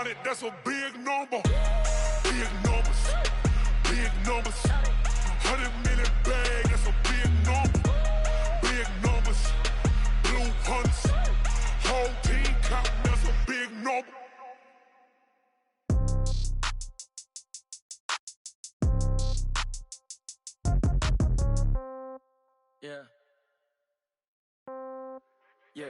100, that's a big number. Big numbers, big numbers. 100 million bag, that's a big number. Big numbers, blue hunts. Whole team count, that's a big number. Yeah. Yeah.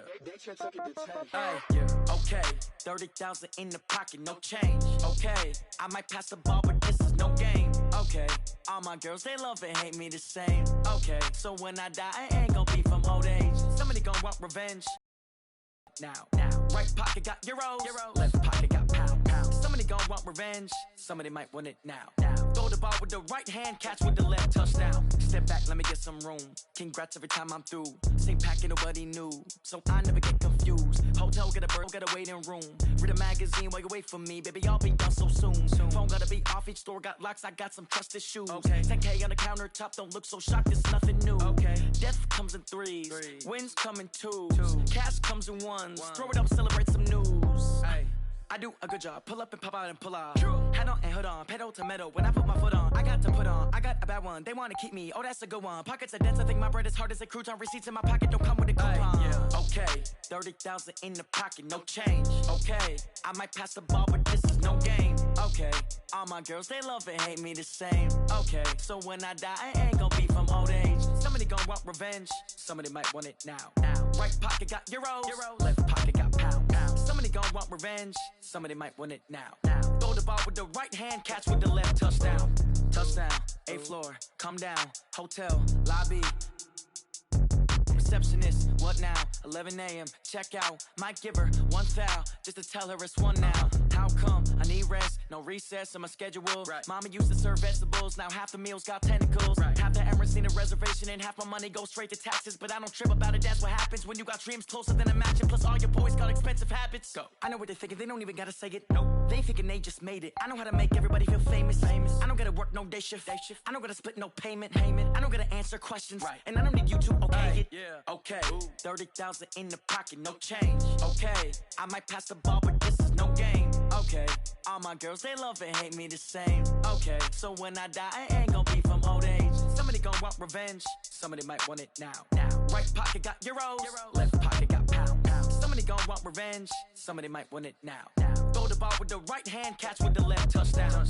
Hey, yeah. Okay. 30,000 in the pocket, no change. Okay. I might pass the ball, but this is no game. Okay. All my girls, they love and hate me the same. Okay. So when I die, I ain't gon' be from old age. Somebody gon' want revenge. Now. Right pocket got euros. Left pocket got pound. Somebody gon' want revenge. Somebody might want it now. Throw the ball with the right hand, catch with the left, touchdown. Step back, let me get some room. Congrats every time I'm through. Same packet, nobody knew, so I never get confused. Hotel, get a bird, get a waiting room. Read a magazine while you wait for me, baby, I'll be done so soon. Phone gotta be off, each store got locks, I got some trusted shoes. Okay. 10K on the countertop, don't look so shocked, it's nothing new. Okay. Death comes in threes. Wins come in twos. Cash comes in ones. Throw it up, celebrate some news. Ay. I do a good job, pull up and pop out and pull out. Head on and hood on, pedal to metal. When I put my foot on, I got to put on. I got a bad one, they wanna keep me, oh that's a good one. Pockets are dense, I think my bread is hard as a crouton. Receipts in my pocket don't come with a coupon. Yeah. Okay, 30,000 in the pocket, no change. Okay, I might pass the ball, but this is no game. Okay, all my girls, they love and hate me the same. Okay, so when I die, I ain't gon' be from old age. Somebody gon' want revenge, somebody might want it now. Right pocket got euros. Left pocket got pound. Somebody gon' want revenge, somebody might want it now. Throw the ball with the right hand, catch with the left, touchdown. Touchdown, 8th floor, come down. Hotel, lobby. Receptionist, what now? 11 a.m., check out. Might give her one foul, just to tell her it's one now. How come? I need rest, no recess in my schedule. Right. Mama used to serve vegetables, now half the meals got tentacles. Right. Half the Emirates need a reservation and half my money goes straight to taxes. But I don't trip about it, that's what happens when you got dreams closer than a match. And plus all your boys got expensive habits. Go. I know what they're thinking, they don't even gotta say it. Nope. They ain't thinking they just made it. I know how to make everybody feel famous. I don't gotta work no day shift. I don't gotta split no payment. I don't gotta answer questions. Right. And I don't need you to okay it. Yeah. Okay. 30,000 in the pocket, no change. Okay. I might pass the ball, but this is no game. Okay. All my girls, they love and hate me the same. Okay. So when I die, I ain't gon' be from old age. Somebody gon' want revenge. Somebody might want it now. Right pocket got euros. Left pocket got pound. Somebody gon' want revenge. Somebody might want it now. Throw the ball with the right hand, catch with the left, touchdown.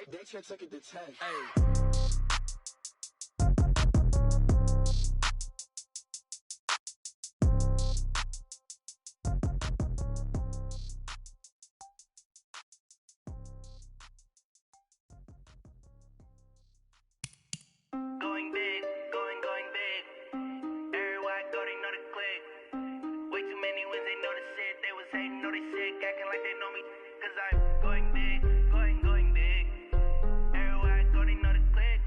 They took it to 10. Hey. Going big, going big. Everywhere I go, they know the click. Way too many wins, they know the shit. They was hating, know they sick, acting like they know me. Cause I'm going big, going big. Everywhere I go, they know the click.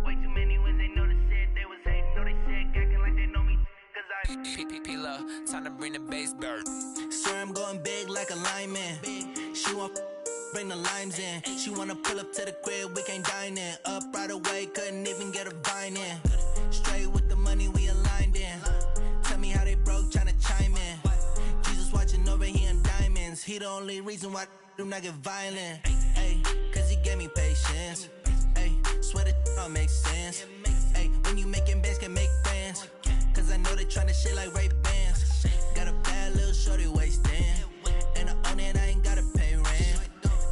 Way too many wins, they know the shit. They was hating, know they sick, acting like they know me. Cause I'm P-P-P-Love, time to bring the bass bird. Sir, I'm going big like a lineman. She want bring the limes in. She wanna pull up to the crib, we can't dine in. Up right away, couldn't even get a vine in. Straight with the money, we aligned in. Tell me how they broke, tryna chime in. Jesus watching over here in diamonds. He the only reason why do not get violent. Ay, cause he gave me patience. Ay, swear that all makes sense. Ay, when you making bands, can make friends. Cause I know they tryna shit like Ray-Bans. Got a bad little shorty wasting. And I own it, I ain't gotta pay rent.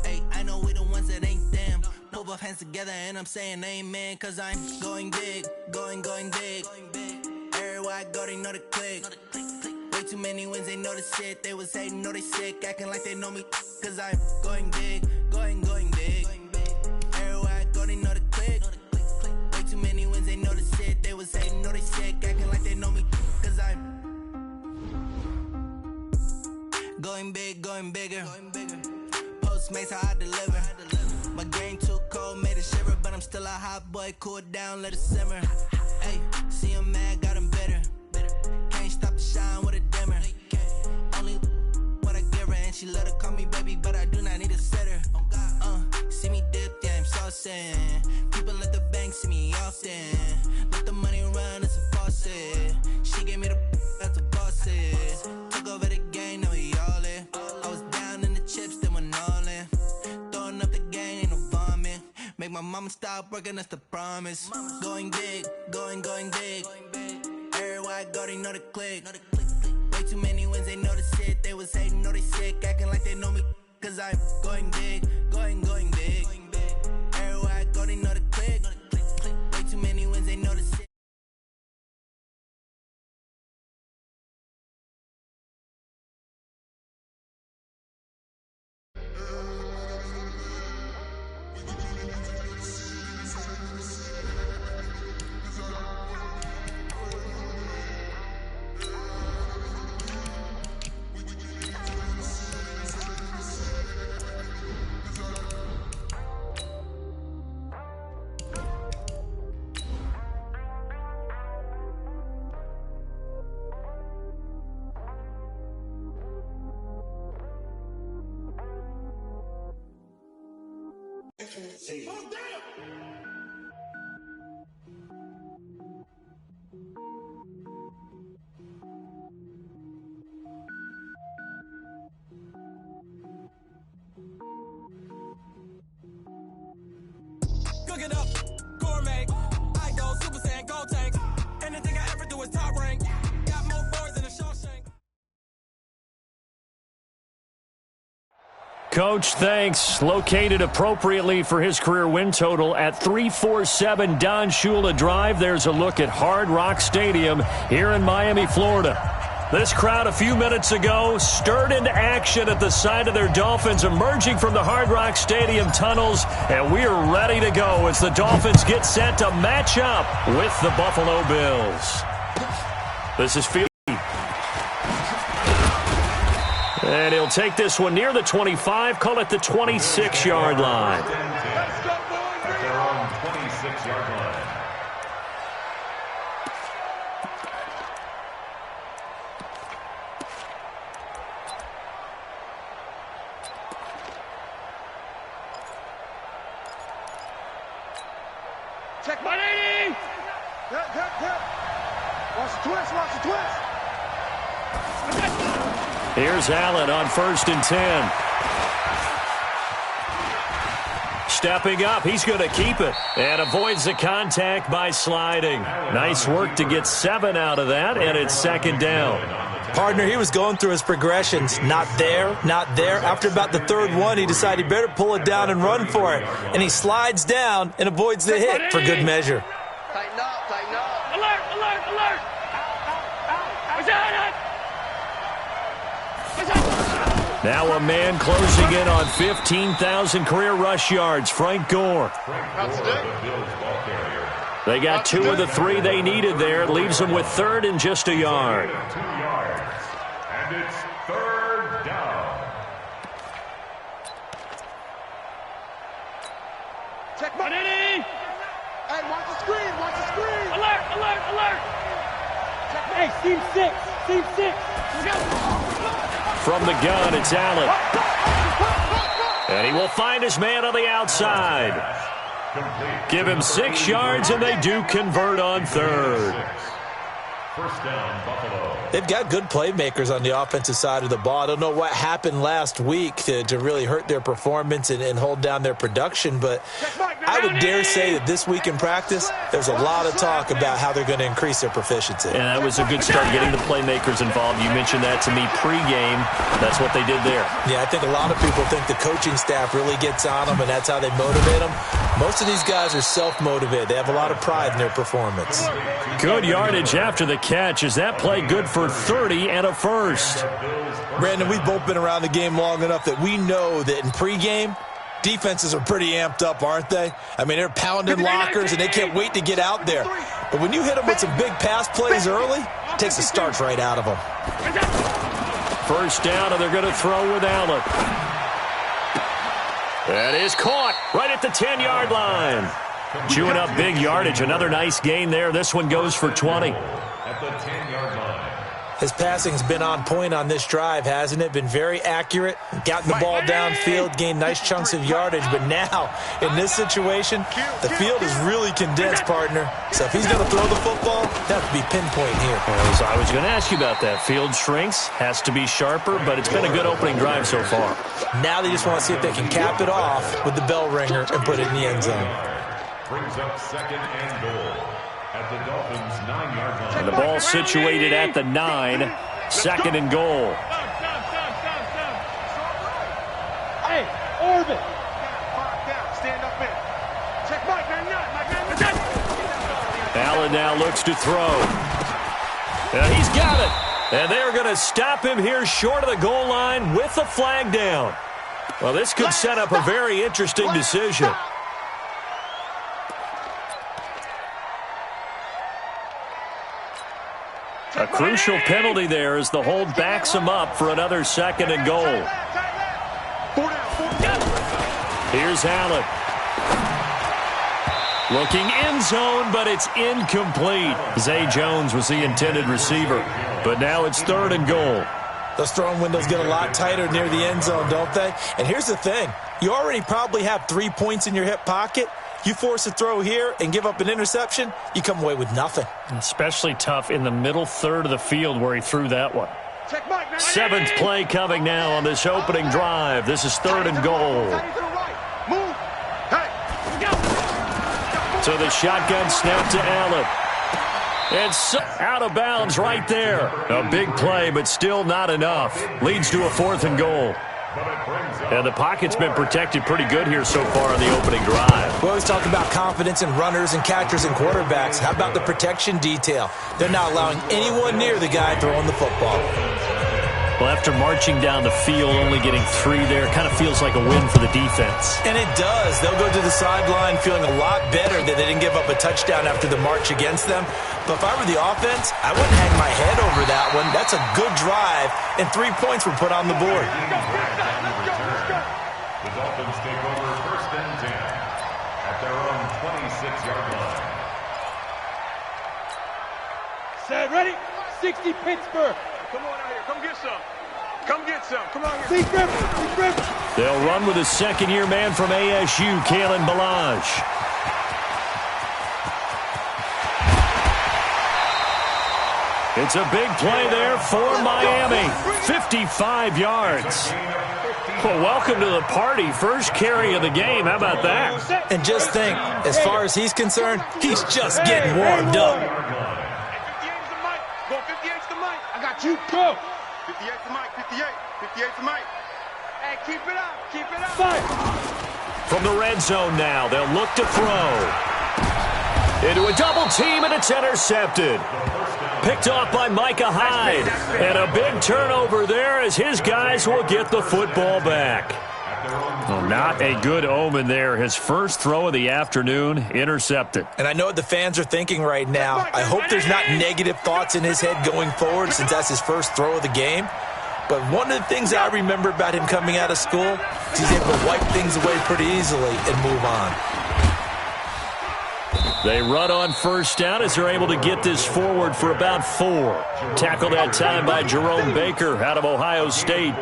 Ay, I know we the ones that ain't them. Pull both hands together and I'm saying amen. Cause I'm going big, going big. Everywhere I go, they know the click. Way too many wins, they know the shit. They was hating, know they sick, acting like they know me. Cause I'm going big, going big. Everywhere I go, they know the click. Way too many wins, they know the shit. They was hating, know they sick, acting like they know me. Cause I'm going big, going bigger. Postmates, how I deliver. My game too cold, made it shiver. But I'm still a hot boy, cool down, let it simmer. Hey, see him mad, got him bitter. Can't stop the shine with a dimmer. Only what I give her, and she let her call me baby, but I do not need a sitter. See me dip, yeah, I'm saucing. People at the bank see me often. Let the money run, it's a faucet. She gave me the that's a boss is. Took over the game, now we all it. I was down in I'ma stop working, that's the promise. Going big, going big. Everywhere I go, they know the click. Way too many wins, they know the shit. They was hating, know they sick, acting like they know me. Cause I'm going big, going big. Everywhere I go, they know the click. Way too many wins, they know the shit. Cooking up, gourmet, I go Super Saiyan, gold tank. Anything I ever do is top rank. Got more boys than a Shawshank. Coach, thanks. Located appropriately for his career win total at 347 Don Shula Drive. There's a look at Hard Rock Stadium here in Miami, Florida. This crowd a few minutes ago stirred into action at the side of their Dolphins emerging from the Hard Rock Stadium tunnels, and we are ready to go as the Dolphins get set to match up with the Buffalo Bills. This is Field. And he'll take this one near the 25, call it the 26-yard line. Let's go, boys! At their own 26-yard line. Check 180! Hit. Watch the twist. Here's Allen on 1st and 10. Stepping up, he's going to keep it and avoids the contact by sliding. Nice work to get 7 out of that, and it's 2nd down. Partner, he was going through his progressions. Not there. After about the 3rd one, he decided he better pull it down and run for it. And he slides down and avoids the hit for good measure. Tighten up. Alert! Now a man closing in on 15,000 career rush yards, Frank Gore. They got 2 of the 3 they needed there. It leaves them with 3rd and just a yard. 2 yards. And it's 3rd down. Check 180! Hey, watch the screen! Alert! Hey, Team 6! Let's go! From the gun, it's Allen. And he will find his man on the outside. Give him 6 yards, and they do convert on 3rd. First down, Buffalo. They've got good playmakers on the offensive side of the ball. I don't know what happened last week to really hurt their performance and hold down their production, but I would dare say that this week in practice, there's a lot of talk about how they're going to increase their proficiency. And that was a good start getting the playmakers involved. You mentioned that to me pregame. That's what they did there. Yeah, I think a lot of people think the coaching staff really gets on them, and that's how they motivate them. Most of these guys are self-motivated. They have a lot of pride in their performance. Good yardage after the catch. Is that play good for 30 and a first? Brandon, we've both been around the game long enough that we know that in pregame, defenses are pretty amped up, aren't they? I mean, they're pounding lockers, and they can't wait to get out there. But when you hit them with some big pass plays early, it takes the starch right out of them. First down, and they're going to throw with Allen. That is caught right at the 10-yard line. Chewing up big yardage. Another nice gain there. This one goes for 20. At the 10-yard line. His passing's been on point on this drive, hasn't it? Been very accurate, gotten the ball downfield, gained nice chunks of yardage. But now, in this situation, the field is really condensed, partner. So if he's going to throw the football, that would be pinpoint here. So I was going to ask you about that. Field shrinks, has to be sharper, but it's been a good opening drive so far. Now they just want to see if they can cap it off with the bell ringer and put it in the end zone. brings up 2nd and goal at the Dolphins' 9-yard line. And the ball situated at the 9, 2nd and goal. Hey, Orbit. Stand up in. Check Mike, man. Allen now looks to throw. And he's got it. And they're going to stop him here short of the goal line with the flag down. Well, this could set up a very interesting decision. A crucial penalty there as the hold backs him up for another 2nd and goal. Here's Allen. Looking end zone, but it's incomplete. Zay Jones was the intended receiver, but now it's 3rd and goal. Those throwing windows get a lot tighter near the end zone, don't they? And here's the thing. You already probably have 3 points in your hip pocket. You force a throw here and give up an interception, you come away with nothing. Especially tough in the middle third of the field where he threw that one. 7th play coming now on this opening drive. This is 3rd and goal. So the shotgun snap to Allen. It's out of bounds right there. A big play, but still not enough. Leads to a 4th and goal. And the pocket's been protected pretty good here so far on the opening drive. We always talk about confidence in runners and catchers and quarterbacks. How about the protection detail? They're not allowing anyone near the guy throwing the football. Well, after marching down the field, only getting 3 there, kind of feels like a win for the defense. And it does. They'll go to the sideline feeling a lot better that they didn't give up a touchdown after the march against them. But if I were the offense, I wouldn't hang my head over that one. That's a good drive, and 3 points were put on the board. The Dolphins take over 1st and 10 at their own 26-yard line. Set, ready? 60 Pittsburgh. Come on out here. Come get some. Come get some. Come on here. They'll run with a 2nd-year man from ASU, Kalen Ballage. It's a big play there for Miami. 55 yards. Well, welcome to the party. First carry of the game. How about that? And just think, as far as he's concerned, he's just getting warmed up. 58's the mic. Go 58's the mic. I got you. Go. 58's the mic. 58's the mic. Hey, keep it up. Keep it up. From the red zone now, they'll look to throw. Into a double team, and it's intercepted. Picked off by Micah Hyde. And a big turnover there as his guys will get the football back. Well, not a good omen there. His first throw of the afternoon intercepted. And I know what the fans are thinking right now. I hope there's not negative thoughts in his head going forward since that's his first throw of the game. But one of the things I remember about him coming out of school is he's able to wipe things away pretty easily and move on. They run on 1st down as they're able to get this forward for about 4. Tackle that time by Jerome Baker out of Ohio State.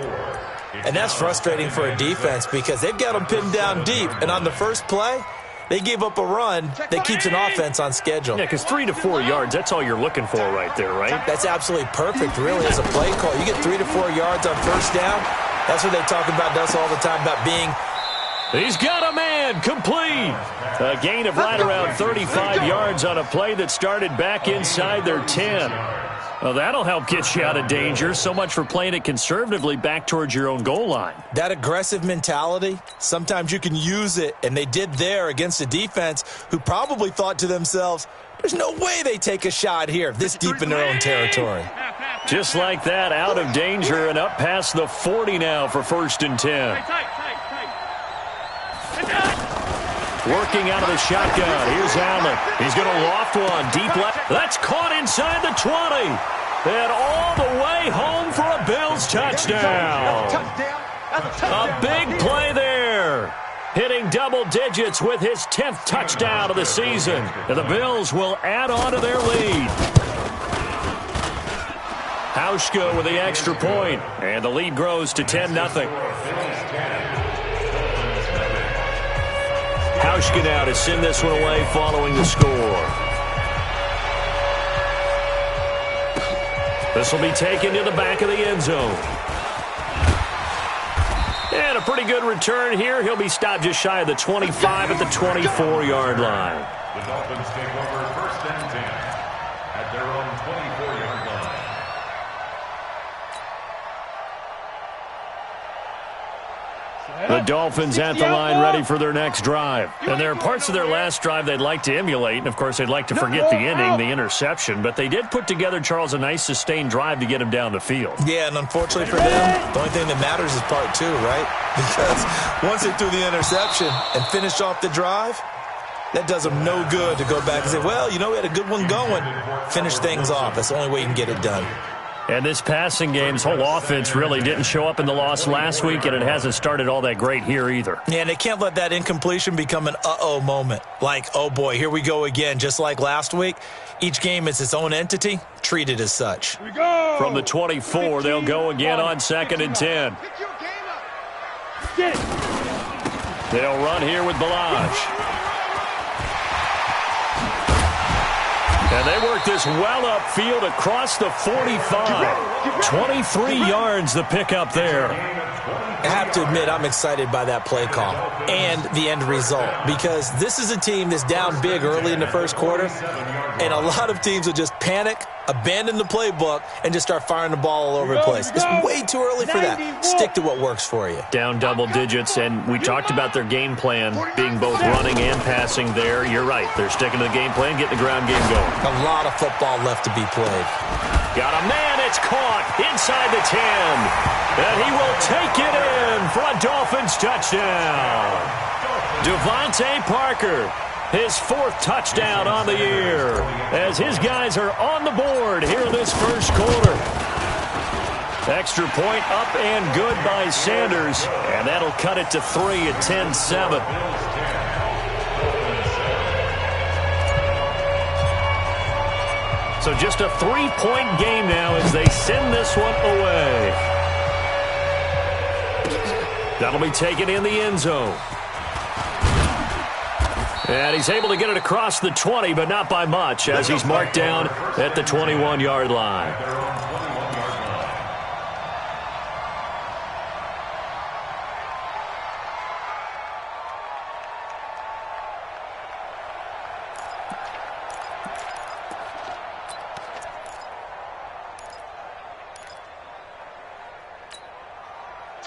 And that's frustrating for a defense because they've got them pinned down deep. And on the first play, they gave up a run that keeps an offense on schedule. Yeah, because 3 to 4 yards, that's all you're looking for right there, right? That's absolutely perfect, really, as a play call. You get 3 to 4 yards on 1st down. That's what they talk about us all the time, about being... He's got a man, complete. A gain of right around 35 yards on a play that started back inside their 10. Well, that'll help get you out of danger. So much for playing it conservatively back towards your own goal line. That aggressive mentality, sometimes you can use it, and they did there against a defense who probably thought to themselves, there's no way they take a shot here this deep in their own territory. Just like that, out of danger and up past the 40 now for 1st and 10. Working out of the shotgun. Here's Allen. He's going to loft one deep left. That's caught inside the 20. And all the way home for a Bills touchdown. A big play there. Hitting double digits with his 10th touchdown of the season. And the Bills will add on to their lead. Hauschka with the extra point. And the lead grows to 10-0. Hauschka now to send this one away following the score. This will be taken to the back of the end zone. And a pretty good return here. He'll be stopped just shy of the 25 at the 24-yard line. The Dolphins take over 1st and 10 at their own 24-yard line. The Dolphins at the line ready for their next drive. And there are parts of their last drive they'd like to emulate. And, of course, they'd like to forget the ending, the interception. But they did put together, Charles, a nice sustained drive to get him down the field. Yeah, and unfortunately for them, the only thing that matters is part 2, right? Because once they threw the interception and finished off the drive, that does them no good to go back and say, well, you know, we had a good one going. Finish things off. That's the only way you can get it done. And this passing game's whole offense really didn't show up in the loss last week, and it hasn't started all that great here either. Yeah, and they can't let that incompletion become an uh-oh moment. Like, oh, boy, here we go again. Just like last week, each game is its own entity. Treat it as such. From the 24, they'll go again on 2nd and 10. They'll run here with Balaj. And they work this well upfield across the 45. 23 yards the pickup there. I have to admit, I'm excited by that play call and the end result, because this is a team that's down big early in the first quarter, and a lot of teams will just panic, abandon the playbook, and just start firing the ball all over the place. It's way too early for that. Stick to what works for you. Down double digits, and we talked about their game plan being both running and passing there. You're right. They're sticking to the game plan, getting the ground game going. A lot of football left to be played. Got a man. It's caught inside the 10. And he will take it in for a Dolphins touchdown. Devontae Parker, his 4th touchdown on the year, as his guys are on the board here in this first quarter. Extra point up and good by Sanders, and that'll cut it to 3 at 10-7. So just a 3-point game now as they send this one away. That'll be taken in the end zone. And he's able to get it across the 20, but not by much, as he's marked down at the 21-yard line.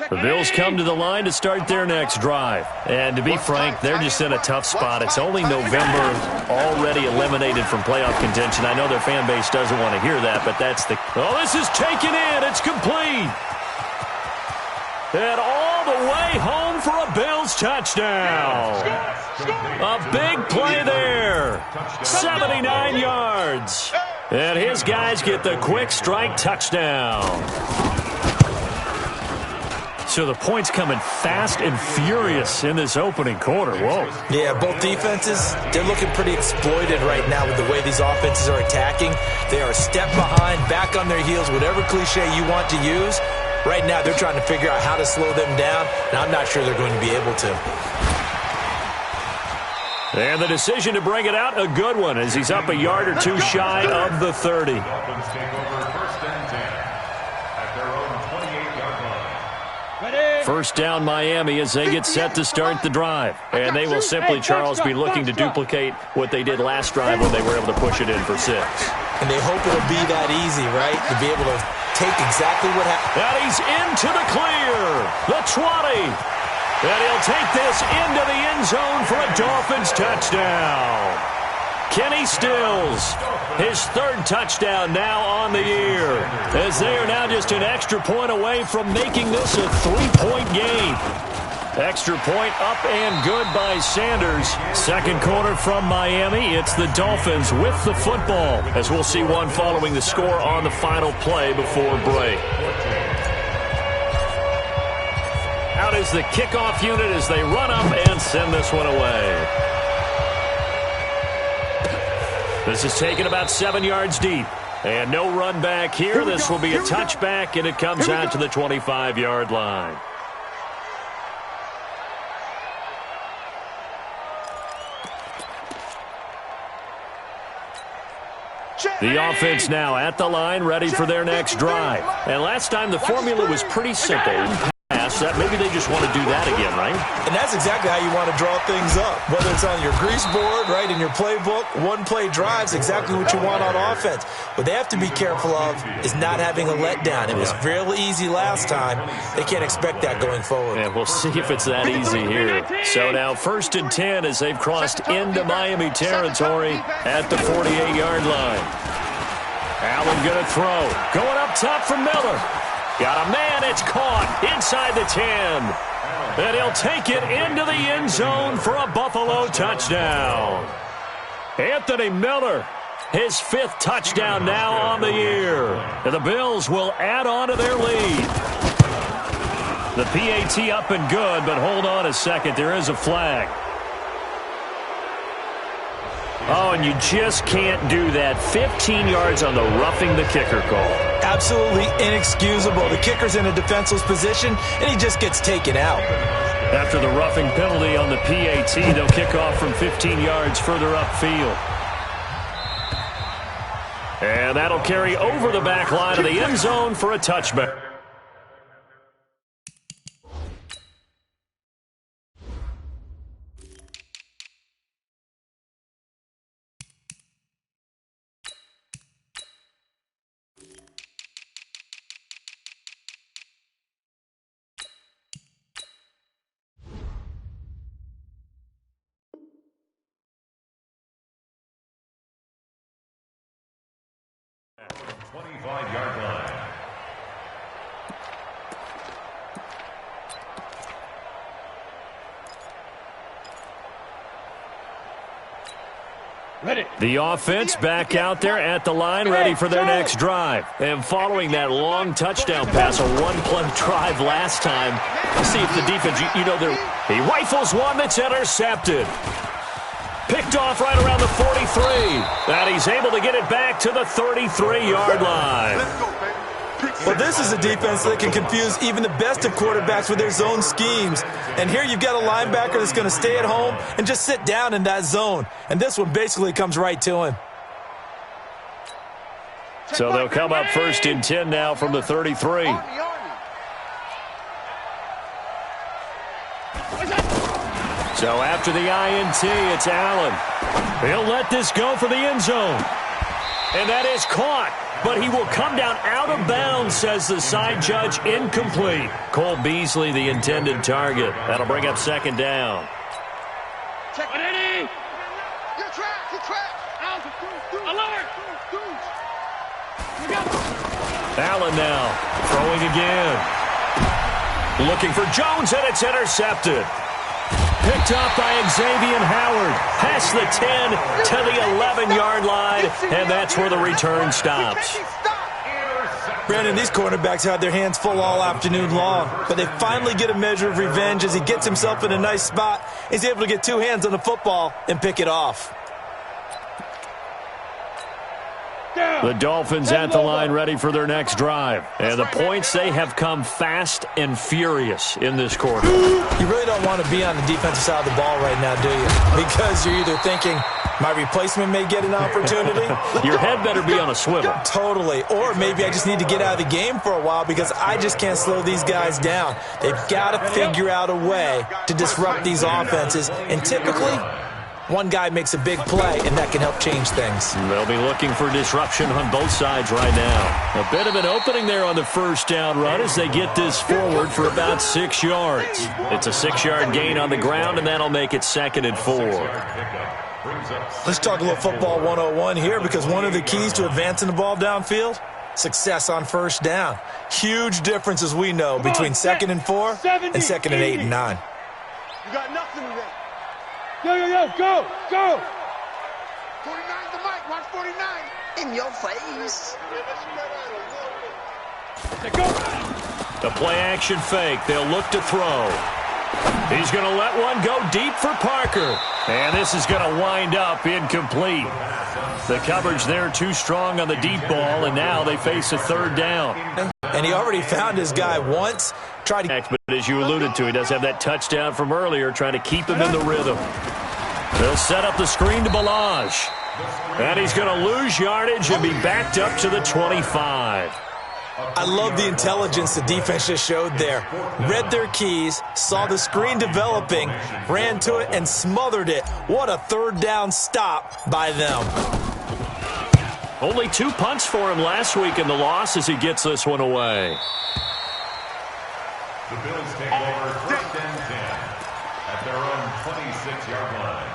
The Bills come to the line to start their next drive. And to be frank, they're just in a tough spot. It's only November, already eliminated from playoff contention. I know their fan base doesn't want to hear that, but that's the... Oh, this is taken in. It's complete. And all the way home for a Bills touchdown. A big play there. 79 yards. And his guys get the quick strike touchdown. So the points coming fast and furious in this opening quarter. Whoa. Yeah, both defenses, they're looking pretty exploited right now with the way these offenses are attacking. They are a step behind, back on their heels, whatever cliche you want to use. Right now, they're trying to figure out how to slow them down, and I'm not sure they're going to be able to. And the decision to bring it out, a good one, as he's up a yard or two shy of the 30. Dolphins take over 1st and 10 at their own 28-yard line. First down Miami as they get set to start the drive. And they will simply, Charles, be looking to duplicate what they did last drive when they were able to push it in for 6. And they hope it'll be that easy, right? To be able to take exactly what happened. And he's into the clear. The 20. And he'll take this into the end zone for a Dolphins touchdown. Kenny Stills, his 3rd touchdown now on the year, as they are now just an extra point away from making this a 3-point game. Extra point up and good by Sanders. Second quarter from Miami. It's the Dolphins with the football, as we'll see one following the score on the final play before break. Out is the kickoff unit as they run up and send this one away. This is taken about 7 yards deep. And no run back here. This will be a touchback, and it comes out to the 25-yard line. The offense now at the line, ready for their next drive. And last time the formula was pretty simple. Pass playoffs, that maybe they just want to do that again, right? And that's exactly how you want to draw things up. Whether it's on your grease board, right, in your playbook, one-play drives, exactly what you want on offense. What they have to be careful of is not having a letdown. It was really easy last time. They can't expect that going forward. And we'll see if it's that easy here. So now 1st and 10 as they've crossed into Miami territory at the 48-yard line. Allen going to throw. Going up top for Miller. Got a man. It's caught inside the 10. And he'll take it into the end zone for a Buffalo touchdown. Anthony Miller, his 5th touchdown now on the year. And the Bills will add on to their lead. The PAT up and good, but hold on a second. There is a flag. Oh, and you just can't do that. 15 yards on the roughing the kicker call. Absolutely inexcusable. The kicker's in a defenseless position, and he just gets taken out. After the roughing penalty on the PAT, they'll kick off from 15 yards further upfield. And that'll carry over the back line of the end zone for a touchback. The offense back out there at the line, ready for their next drive. And following that long touchdown pass, a one-play drive last time, let's see if the defense, he rifles one that's intercepted. Picked off right around the 43. And he's able to get it back to the 33-yard line. Well, this is a defense that can confuse even the best of quarterbacks with their zone schemes. And here you've got a linebacker that's going to stay at home and just sit down in that zone. And this one basically comes right to him. So they'll come up 1st and 10 now from the 33. So after the INT, it's Allen. He'll let this go for the end zone. And that is caught. But he will come down out of bounds, says the side judge. Incomplete. Cole Beasley, the intended target. That'll bring up 2nd down. Check it in. You're trapped. Alert. Allen now throwing again. Looking for Jones, and it's intercepted. Picked up by Xavier Howard. Past the 10 to the 11-yard line, and that's where the return stops. Brandon, these cornerbacks had their hands full all afternoon long, but they finally get a measure of revenge as he gets himself in a nice spot. He's able to get 2 hands on the football and pick it off. The Dolphins at the line ready for their next drive. And the points, they have come fast and furious in this quarter. You really don't want to be on the defensive side of the ball right now, do you? Because you're either thinking, my replacement may get an opportunity. Your head better be on a swivel. Totally. Or maybe I just need to get out of the game for a while because I just can't slow these guys down. They've got to figure out a way to disrupt these offenses. And typically, one guy makes a big play, and that can help change things. They'll be looking for disruption on both sides right now. A bit of an opening there on the 1st down run as they get this forward for about 6 yards. It's a 6-yard gain on the ground, and that'll make it 2nd and 4. Let's talk a little football 101 here because one of the keys to advancing the ball downfield, success on 1st down. Huge difference, as we know, between 2nd and 4 and 2nd and 8 and 9. You got nothing to that. Go. 49 the mic. Watch 49. In your face. The play action fake. They'll look to throw. He's going to let one go deep for Parker. And this is going to wind up incomplete. The coverage there too strong on the deep ball, and now they face a 3rd down. And he already found his guy once. But as you alluded to, he does have that touchdown from earlier, trying to keep him in the rhythm. They'll set up the screen to Balaj. And he's going to lose yardage and be backed up to the 25. I love the intelligence the defense just showed there. Read their keys, saw the screen developing, ran to it, and smothered it. What a third down stop by them. Only 2 punts for him last week in the loss as he gets this one away. The Bills take over 1st and 10 at their own 26-yard line.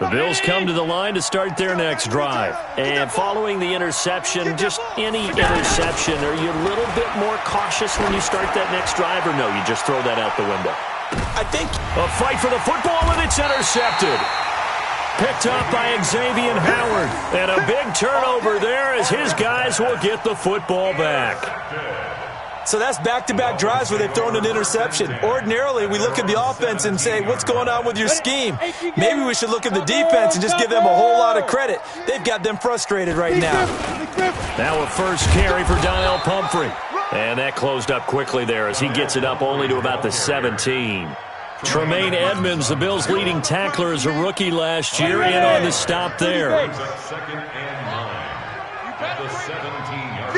The Bills come to the line to start their next drive. And following the interception, just any interception, are you a little bit more cautious when you start that next drive, or no, you just throw that out the window? I think a fight for the football, and it's intercepted. Picked up by Xavier Howard. And a big turnover there as his guys will get the football back. So that's back-to-back drives where they've thrown an interception. Ordinarily, we look at the offense and say, what's going on with your scheme? Maybe we should look at the defense and just give them a whole lot of credit. They've got them frustrated right now. Now a first carry for Donnell Pumphrey. And that closed up quickly there as he gets it up only to about the 17. Tremaine Edmonds, the Bills' leading tackler as a rookie last year, in on the stop there. 2nd and 9 at the 17-yard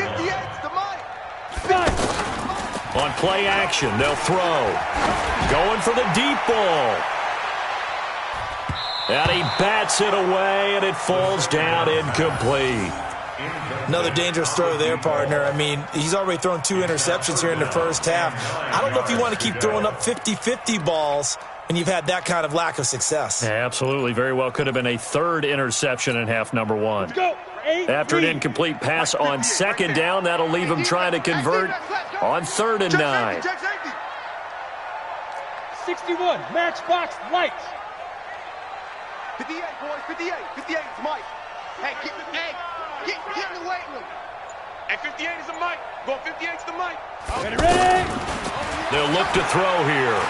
line. On play action, they'll throw. Going for the deep ball. And he bats it away, and it falls down incomplete. Another dangerous throw there, partner. I mean, he's already thrown 2 interceptions here in the first half. I don't know if you want to keep throwing up 50-50 balls when you've had that kind of lack of success. Yeah, absolutely. Very well could have been a 3rd interception in half number 1. After an incomplete pass on 2nd down, that'll leave him trying to convert on 3rd and 9. 61, matchbox lights. 58, boys, 58. 58 is Mike. Hey, get in the weight room. Hey, 58 is the Mike. Go 58 is the Mike. Ready? They'll look to throw here.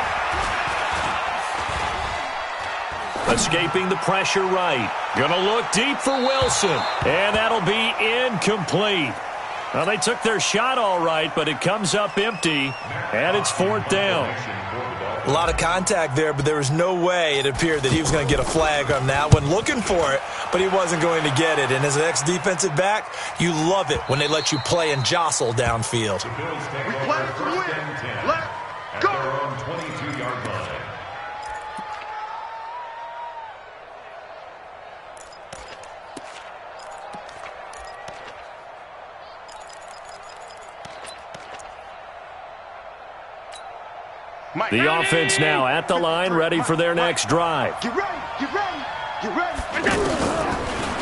Escaping the pressure right. Gonna look deep for Wilson. And that'll be incomplete. Well, they took their shot all right, but it comes up empty. And it's 4th down. A lot of contact there, but there was no way it appeared that he was going to get a flag on that one. Looking for it, but he wasn't going to get it. And as an ex-defensive back, you love it when they let you play and jostle downfield. The Bills take over 1st and 10 at their own 22-yard line. The offense now at the line, ready for their next drive. Get ready, get ready, get ready.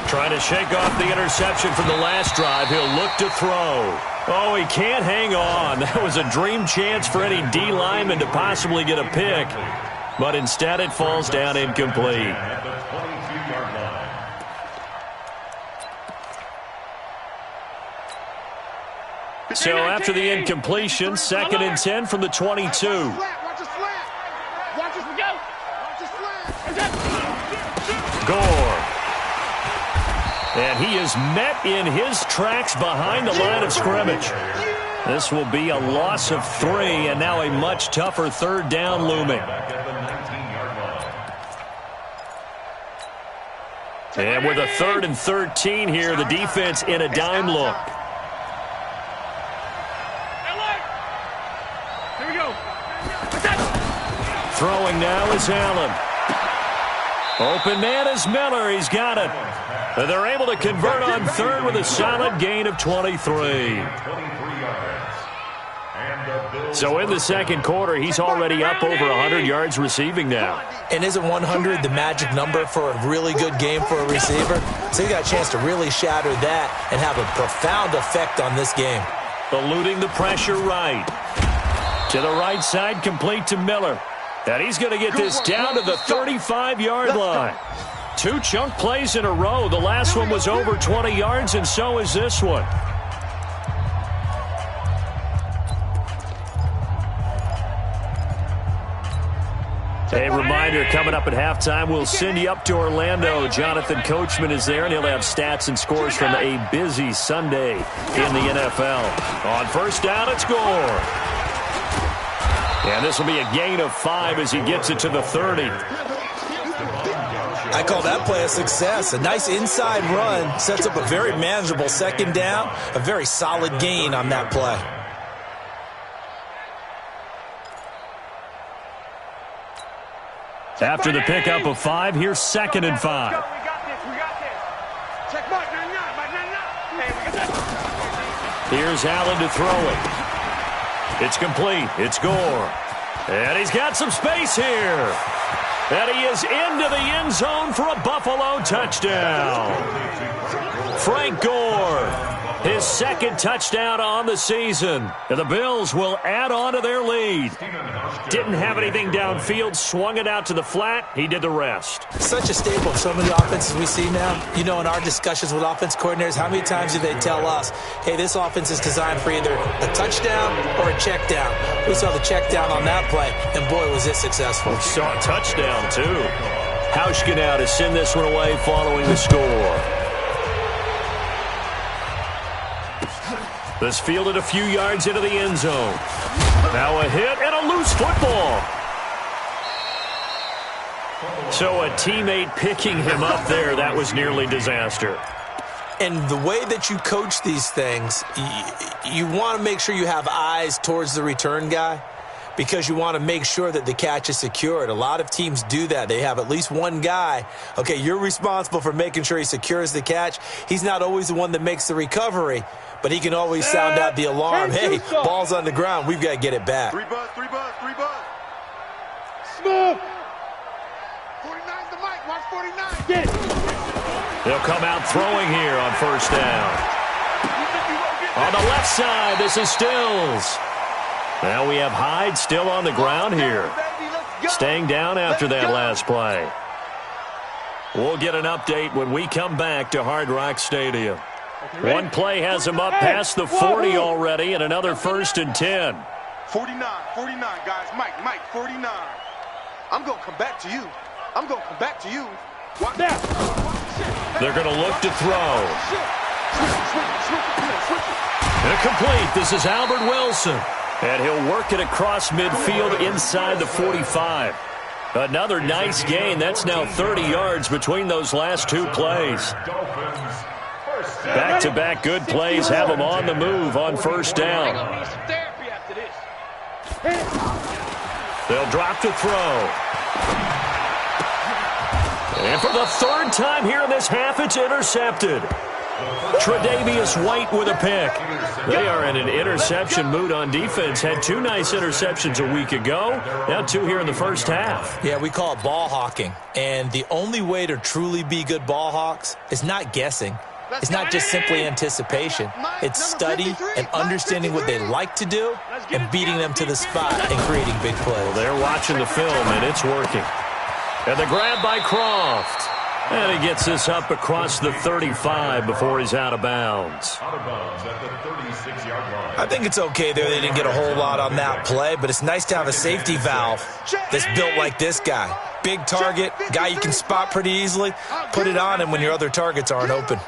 Trying to shake off the interception from the last drive. He'll look to throw. Oh, he can't hang on. That was a dream chance for any D lineman to possibly get a pick. But instead it falls down incomplete. So after the incompletion, 2nd and 10 from the 22. Gore. And he is met in his tracks behind the line of scrimmage. This will be a loss of 3, and now a much tougher 3rd down looming. And with a 3rd and 13 here, the defense in a dime look. Here we go. Throwing now is Allen. Open man is Miller. He's got it. And they're able to convert on 3rd with a solid gain of 23. So in the 2nd quarter, he's already up over 100 yards receiving now. And isn't 100 the magic number for a really good game for a receiver? So he got a chance to really shatter that and have a profound effect on this game. Eluding the pressure right. To the right side, complete to Miller. And he's going to get this down to the 35-yard line. 2 chunk plays in a row. The last one was over 20 yards, and so is this one. A reminder, coming up at halftime, we'll send you up to Orlando. Jonathan Coachman is there, and he'll have stats and scores from a busy Sunday in the NFL. On first down, it's Gore. And this will be a gain of 5 as he gets it to the 30. I call that play a success. A nice inside run sets up a very manageable second down, a very solid gain on that play. After the pickup of 5, here's 2nd and 5. We got this. Check mark 99. Hey, we got that. Here's Allen to throw it. It's complete. It's Gore. And he's got some space here. And he is into the end zone for a Buffalo touchdown. Frank Gore, his 2nd touchdown on the season. And the Bills will add on to their lead. Didn't have anything downfield, swung it out to the flat. He did the rest. Such a staple of so many offenses we see now. You know, in our discussions with offense coordinators, how many times do they tell us, hey, this offense is designed for either a touchdown or a check down. We saw the check down on that play, and boy, was it successful. We saw a touchdown, too. Hauschka now to send this one away following the score. This fielded a few yards into the end zone. Now a hit and a loose football. So a teammate picking him up there, that was nearly disaster. And the way that you coach these things, you want to make sure you have eyes towards the return guy because you want to make sure that the catch is secured. A lot of teams do that. They have at least one guy. Okay, you're responsible for making sure he secures the catch. He's not always the one that makes the recovery, but he can always sound out the alarm. Hey, ball's on the ground. We've got to get it back. 3 buzz. Smooth. 49's the mic. Watch 49. Get it. They'll come out throwing here on first down. On the left side, this is Stills. Now we have Hyde still on the ground here. Staying down after that last play. We'll get an update when we come back to Hard Rock Stadium. One play has him up past the 40 already, and another 1st and 10. 49, guys. Mike, 49. I'm going to come back to you. Watch that. They're going to look to throw. Incomplete. This is Albert Wilson. And he'll work it across midfield inside the 45. Another nice gain. That's now 30 yards between those last 2 plays. Back-to-back good plays have them on the move on first down. They'll drop to throw. And for the 3rd time here in this half, it's intercepted. Tre'Davious White with a pick. They are in an interception mood on defense. Had 2 nice interceptions a week ago. Now 2 here in the first half. Yeah, we call it ball hawking. And the only way to truly be good ball hawks is not guessing. It's not just simply anticipation. It's study and understanding what they like to do and beating them to the spot and creating big plays. Well, they're watching the film, and it's working. And the grab by Croft. And he gets this up across the 35 before he's out of bounds. Out of bounds at the 36-yard line. I think it's okay there. They didn't get a whole lot on that play, but it's nice to have a safety valve that's built like this guy. Big target, guy you can spot pretty easily. Put it on him when your other targets aren't open.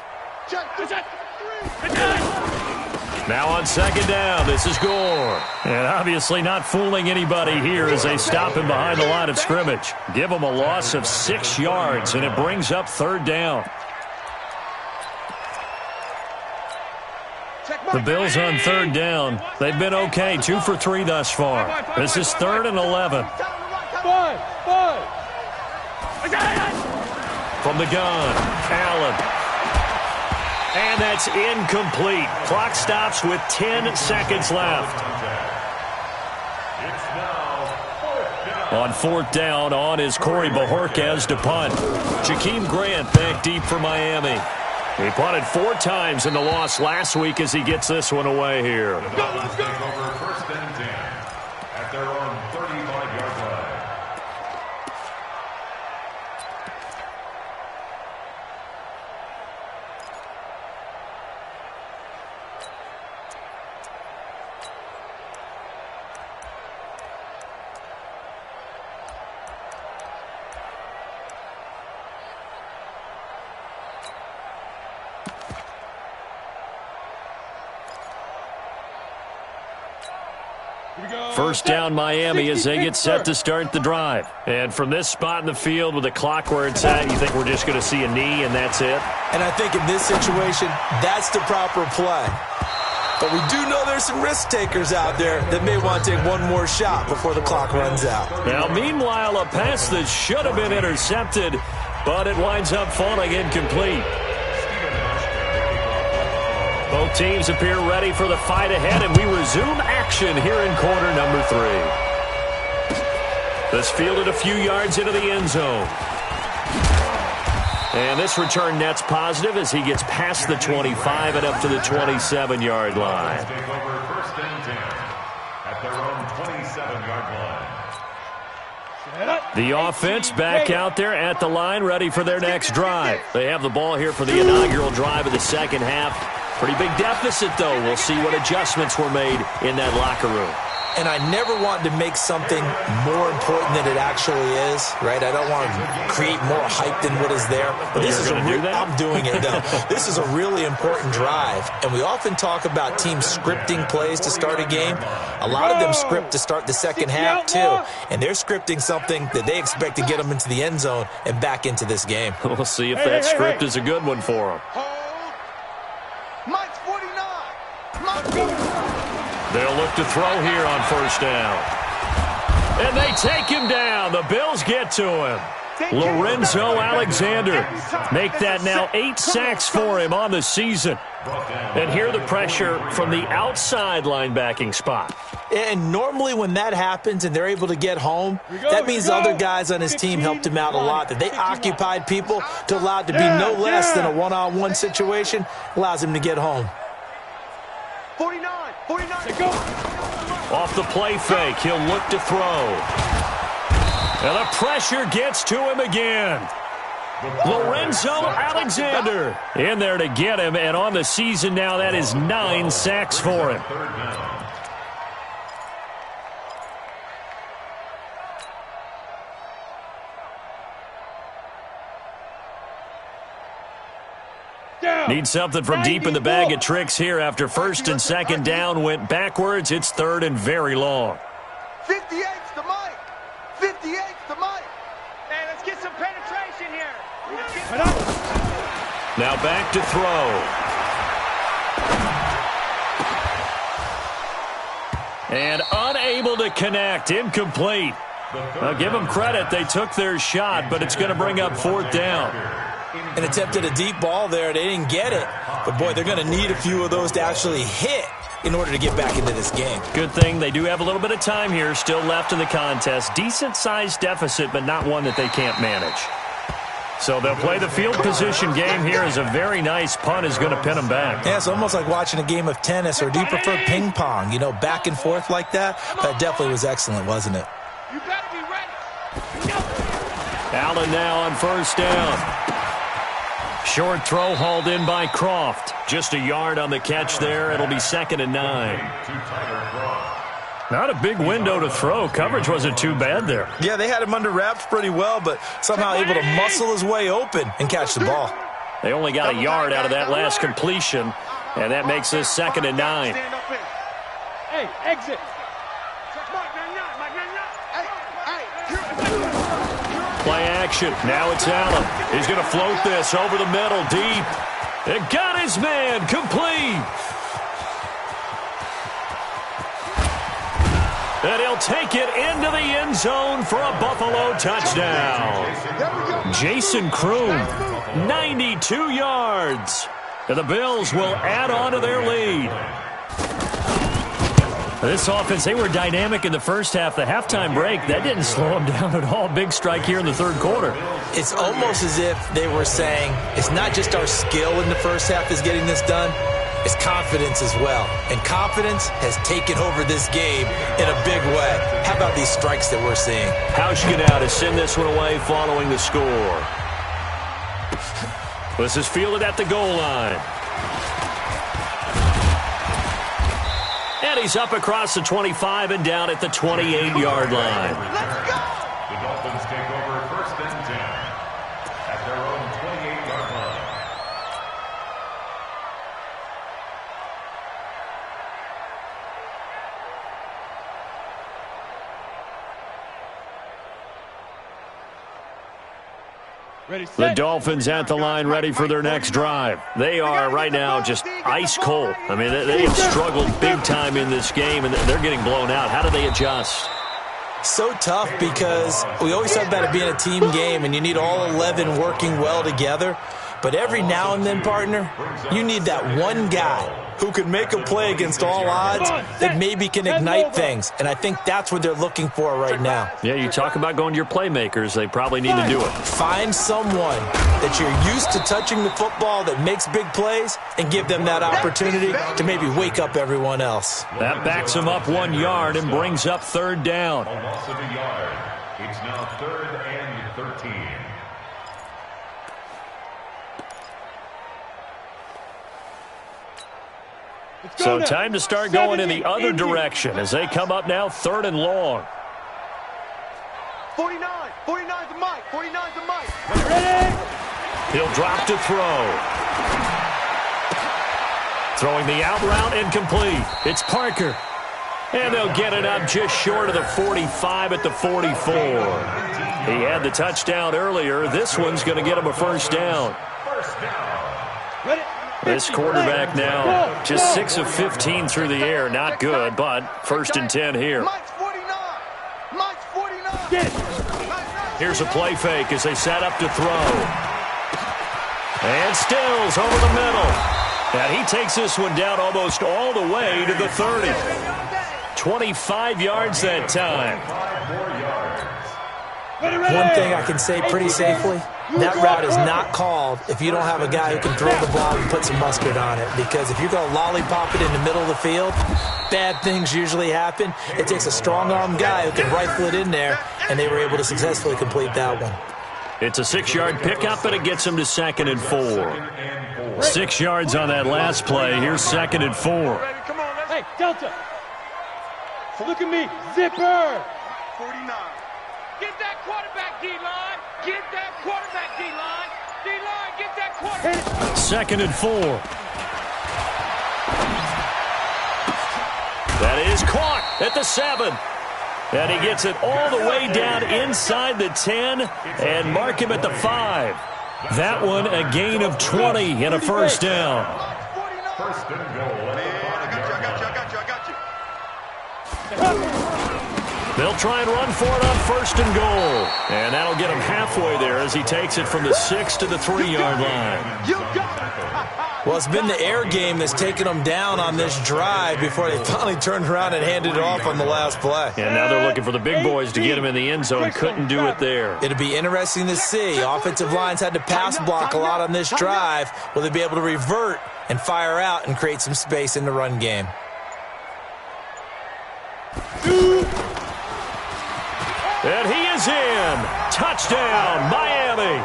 Now on second down, this is Gore. And obviously not fooling anybody here as they stop him behind the line of scrimmage. Give him a loss of 6 yards, and it brings up 3rd down. The Bills on 3rd down. They've been okay, 2 for 3 thus far. This is 3rd and 11. From the gun, Allen. And that's incomplete. Clock stops with 10 seconds left. On 4th down, on is Corey Bojorquez to punt. Jakeem Grant back deep for Miami. He punted 4 times in the loss last week as he gets this one away here. The Dolphins take over 1st and 10 at their own 35-yard line. First down Miami as they get set to start the drive. And from this spot in the field with the clock where it's at, you think we're just going to see a knee and that's it? And I think in this situation, that's the proper play. But we do know there's some risk takers out there that may want to take one more shot before the clock runs out. Now, meanwhile, a pass that should have been intercepted, but it winds up falling incomplete. Both teams appear ready for the fight ahead, and we resume action here in quarter number 3. This fielded a few yards into the end zone. And this return net's positive as he gets past the 25 and up to the 27-yard line. Take over first and 10 at their own 27-yard line. The offense back out there at the line, ready for their next drive. They have the ball here for the inaugural drive of the second half. Pretty big deficit, though. We'll see what adjustments were made in that locker room. And I never want to make something more important than it actually is, right? I don't want to create more hype than what is there. But this is I'm doing it, though. This is a really important drive. And we often talk about teams scripting plays to start a game. A lot of them script to start the second half, too. And they're scripting something that they expect to get them into the end zone and back into this game. We'll see if that script is a good one for them. Mike's 49. Mike's 49. They'll look to throw here on first down. And they take him down. The Bills get to him. Lorenzo Alexander. Make that now 8 sacks for him on the season. And here the pressure from the outside linebacking spot. And normally when that happens and they're able to get home, that means other guys on his team helped him out a lot. That they occupied people to allow it to be no less than a one-on-one situation, allows him to get home. 49. 49. Go. Off the play fake, he'll look to throw. And the pressure gets to him again. Lorenzo Alexander in there to get him, and on the season now, that is 9 sacks for him. Need something from deep in the bag of tricks here after first and second down went backwards. It's third and very long. 58's the Mike. 58's the Mike. Hey, let's get some penetration here. Now back to throw. And unable to connect. Incomplete. Now give them credit. They took their shot, but it's going to bring up fourth down. And attempted a deep ball there. They didn't get it. But, boy, they're going to need a few of those to actually hit in order to get back into this game. Good thing they do have a little bit of time here still left in the contest. Decent-sized deficit, but not one that they can't manage. So they'll play the field position game here as a very nice punt is going to pin them back. Yeah, it's almost like watching a game of tennis, or do you prefer ping pong? You know, back and forth like that? That definitely was excellent, wasn't it? You better be ready. Allen now on first down. Short throw hauled in by Croft. Just a yard on the catch there. It'll be 2nd and 9. Not a big window to throw. Coverage wasn't too bad there. Yeah, they had him under wraps pretty well, but somehow able to muscle his way open and catch the ball. They only got a yard out of that last completion, and that makes this 2nd and 9. Hey, exit. Play action. Now it's Allen. He's going to float this over the middle, deep. It got his man. Complete. And he'll take it into the end zone for a Buffalo touchdown. Jason Kroon, 92 yards. And the Bills will add on to their lead. This offense, they were dynamic in the first half. The halftime break, that didn't slow them down at all. Big strike here in the third quarter. It's almost as if they were saying, it's not just our skill in the first half is getting this done, it's confidence as well. And confidence has taken over this game in a big way. How about these strikes that we're seeing? Hauschka now to send this one away following the score. This is fielded at the goal line. And he's up across the 25 and down at the 28-yard line. Let's go! The Dolphins take over first and 10 at their own 28-yard line. The Dolphins at the line ready for their next drive. They are right now just ice cold. I mean, they have struggled big time in this game, and they're getting blown out. How do they adjust? So tough because we always talk about it being a team game, and you need all 11 working well together. But every now and then, partner, you need that one guy who can make a play against all odds that maybe can ignite things. And I think that's what they're looking for right now. Yeah, you talk about going to your playmakers. They probably need to do it. Find someone that you're used to touching the football that makes big plays and give them that opportunity to maybe wake up everyone else. That backs them up 1 yard and brings up third down. A loss of a yard. It's now 3rd and 13. So time to start going in the other direction as they come up now 3rd and long. 49. 49's the mic. 49's the mic. Ready? He'll drop to throw. Throwing the out route incomplete. It's Parker. And they'll get it up just short of the 45 at the 44. He had the touchdown earlier. This one's going to get him a first down. Ready? This quarterback now just 6 of 15 through the air. Not good, but 1st and 10 here. Mike's 49. Mike's 49. Here's a play fake as they set up to throw. And Stills over the middle. And he takes this one down almost all the way to the 30. 25 yards that time. One thing I can say pretty safely, that route is not called if you don't have a guy who can throw the ball and put some mustard on it. Because if you're going to lollipop it in the middle of the field, bad things usually happen. It takes a strong-arm guy who can rifle it in there, and they were able to successfully complete that one. It's a 6-yard pickup, and it gets them to 2nd and 4. 6 yards on that last play. Here's 2nd and 4. Come on, hey, Delta. So look at me. Zipper. 49. Get that quarterback, D-line. Get that quarterback, D-line. D-line, get that quarterback. 2nd and 4. That is caught at the 7. And he gets it all the way down inside the 10 and mark him at the 5. That one a gain of 20 and a first down. First and goal. I got you. They'll try and run for it on 1st and goal. And that'll get him halfway there as he takes it from the 6 to the 3-yard line. Well, it's been the air game that's taken them down on this drive before they finally turned around and handed it off on the last play. And now they're looking for the big boys to get him in the end zone. Couldn't do it there. It'll be interesting to see. Offensive lines had to pass block a lot on this drive. Will they be able to revert and fire out and create some space in the run game? And he is in. Touchdown, Miami.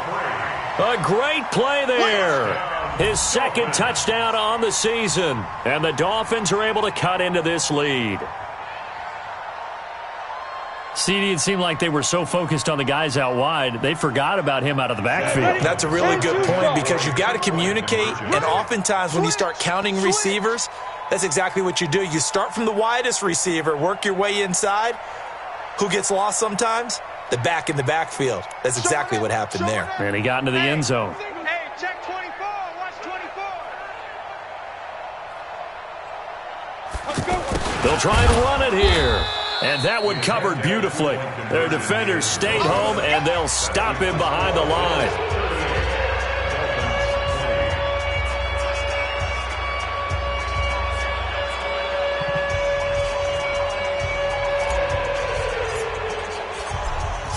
A great play there. His 2nd touchdown on the season. And the Dolphins are able to cut into this lead. CD, it seemed like they were so focused on the guys out wide, they forgot about him out of the backfield. That's a really good point because you've got to communicate, and oftentimes when you start counting receivers, that's exactly what you do. You start from the widest receiver, work your way inside. Who gets lost sometimes? The back in the backfield. That's exactly what happened there. And he got into the end zone. Hey, check 24. Watch 24. They'll try and run it here. And that one covered beautifully. Their defenders stayed home, and they'll stop him behind the line.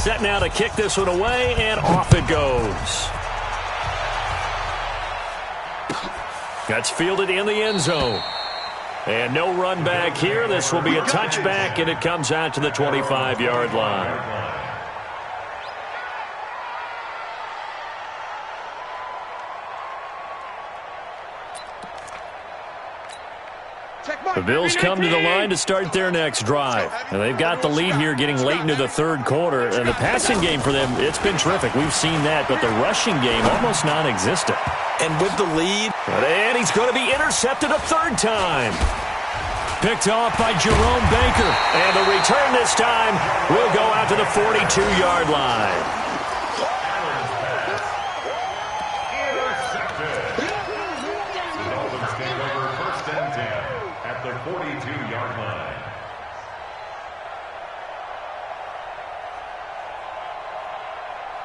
Set now to kick this one away, and off it goes. That's fielded in the end zone. And no run back here. This will be a touchback, and it comes out to the 25-yard line. The Bills come to the line to start their next drive. And they've got the lead here getting late into the 3rd quarter. And the passing game for them, it's been terrific. We've seen that, but the rushing game almost non-existent. And with the lead. And he's going to be intercepted a 3rd time. Picked off by Jerome Baker. And the return this time will go out to the 42-yard line.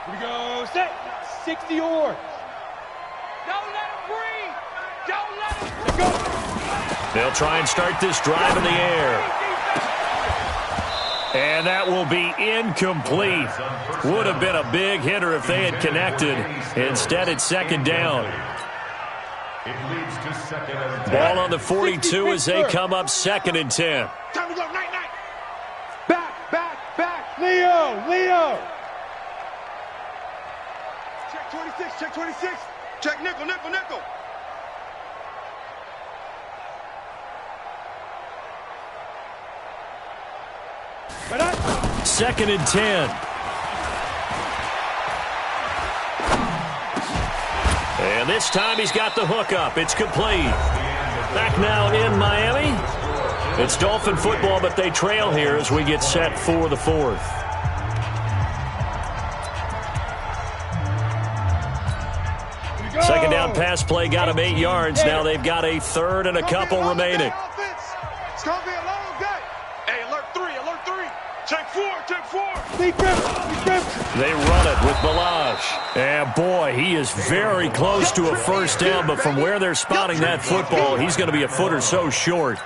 Here we go. Set. 60 yards. Don't let him breathe. Don't let him go. They'll try and start this drive in the air. And that will be incomplete. Would have been a big hitter if they had connected. Instead, it's second down. It leads to second and 10. Ball on the 42 as they come up 2nd and 10. Time to go. Night, night. Back. Leo. Check 26. Check nickel. 2nd and 10. And this time he's got the hook up. It's complete. Back now in Miami. It's Dolphin football, but they trail here as we get set for the 4th. Second down pass play got him 8 yards. Now they've got a 3rd and a couple remaining. It's going to be a long day. Hey, alert 3. Check 4. They run it with Balaj. And boy, he is very close to a first down, but from where they're spotting that football, he's going to be a foot or so short.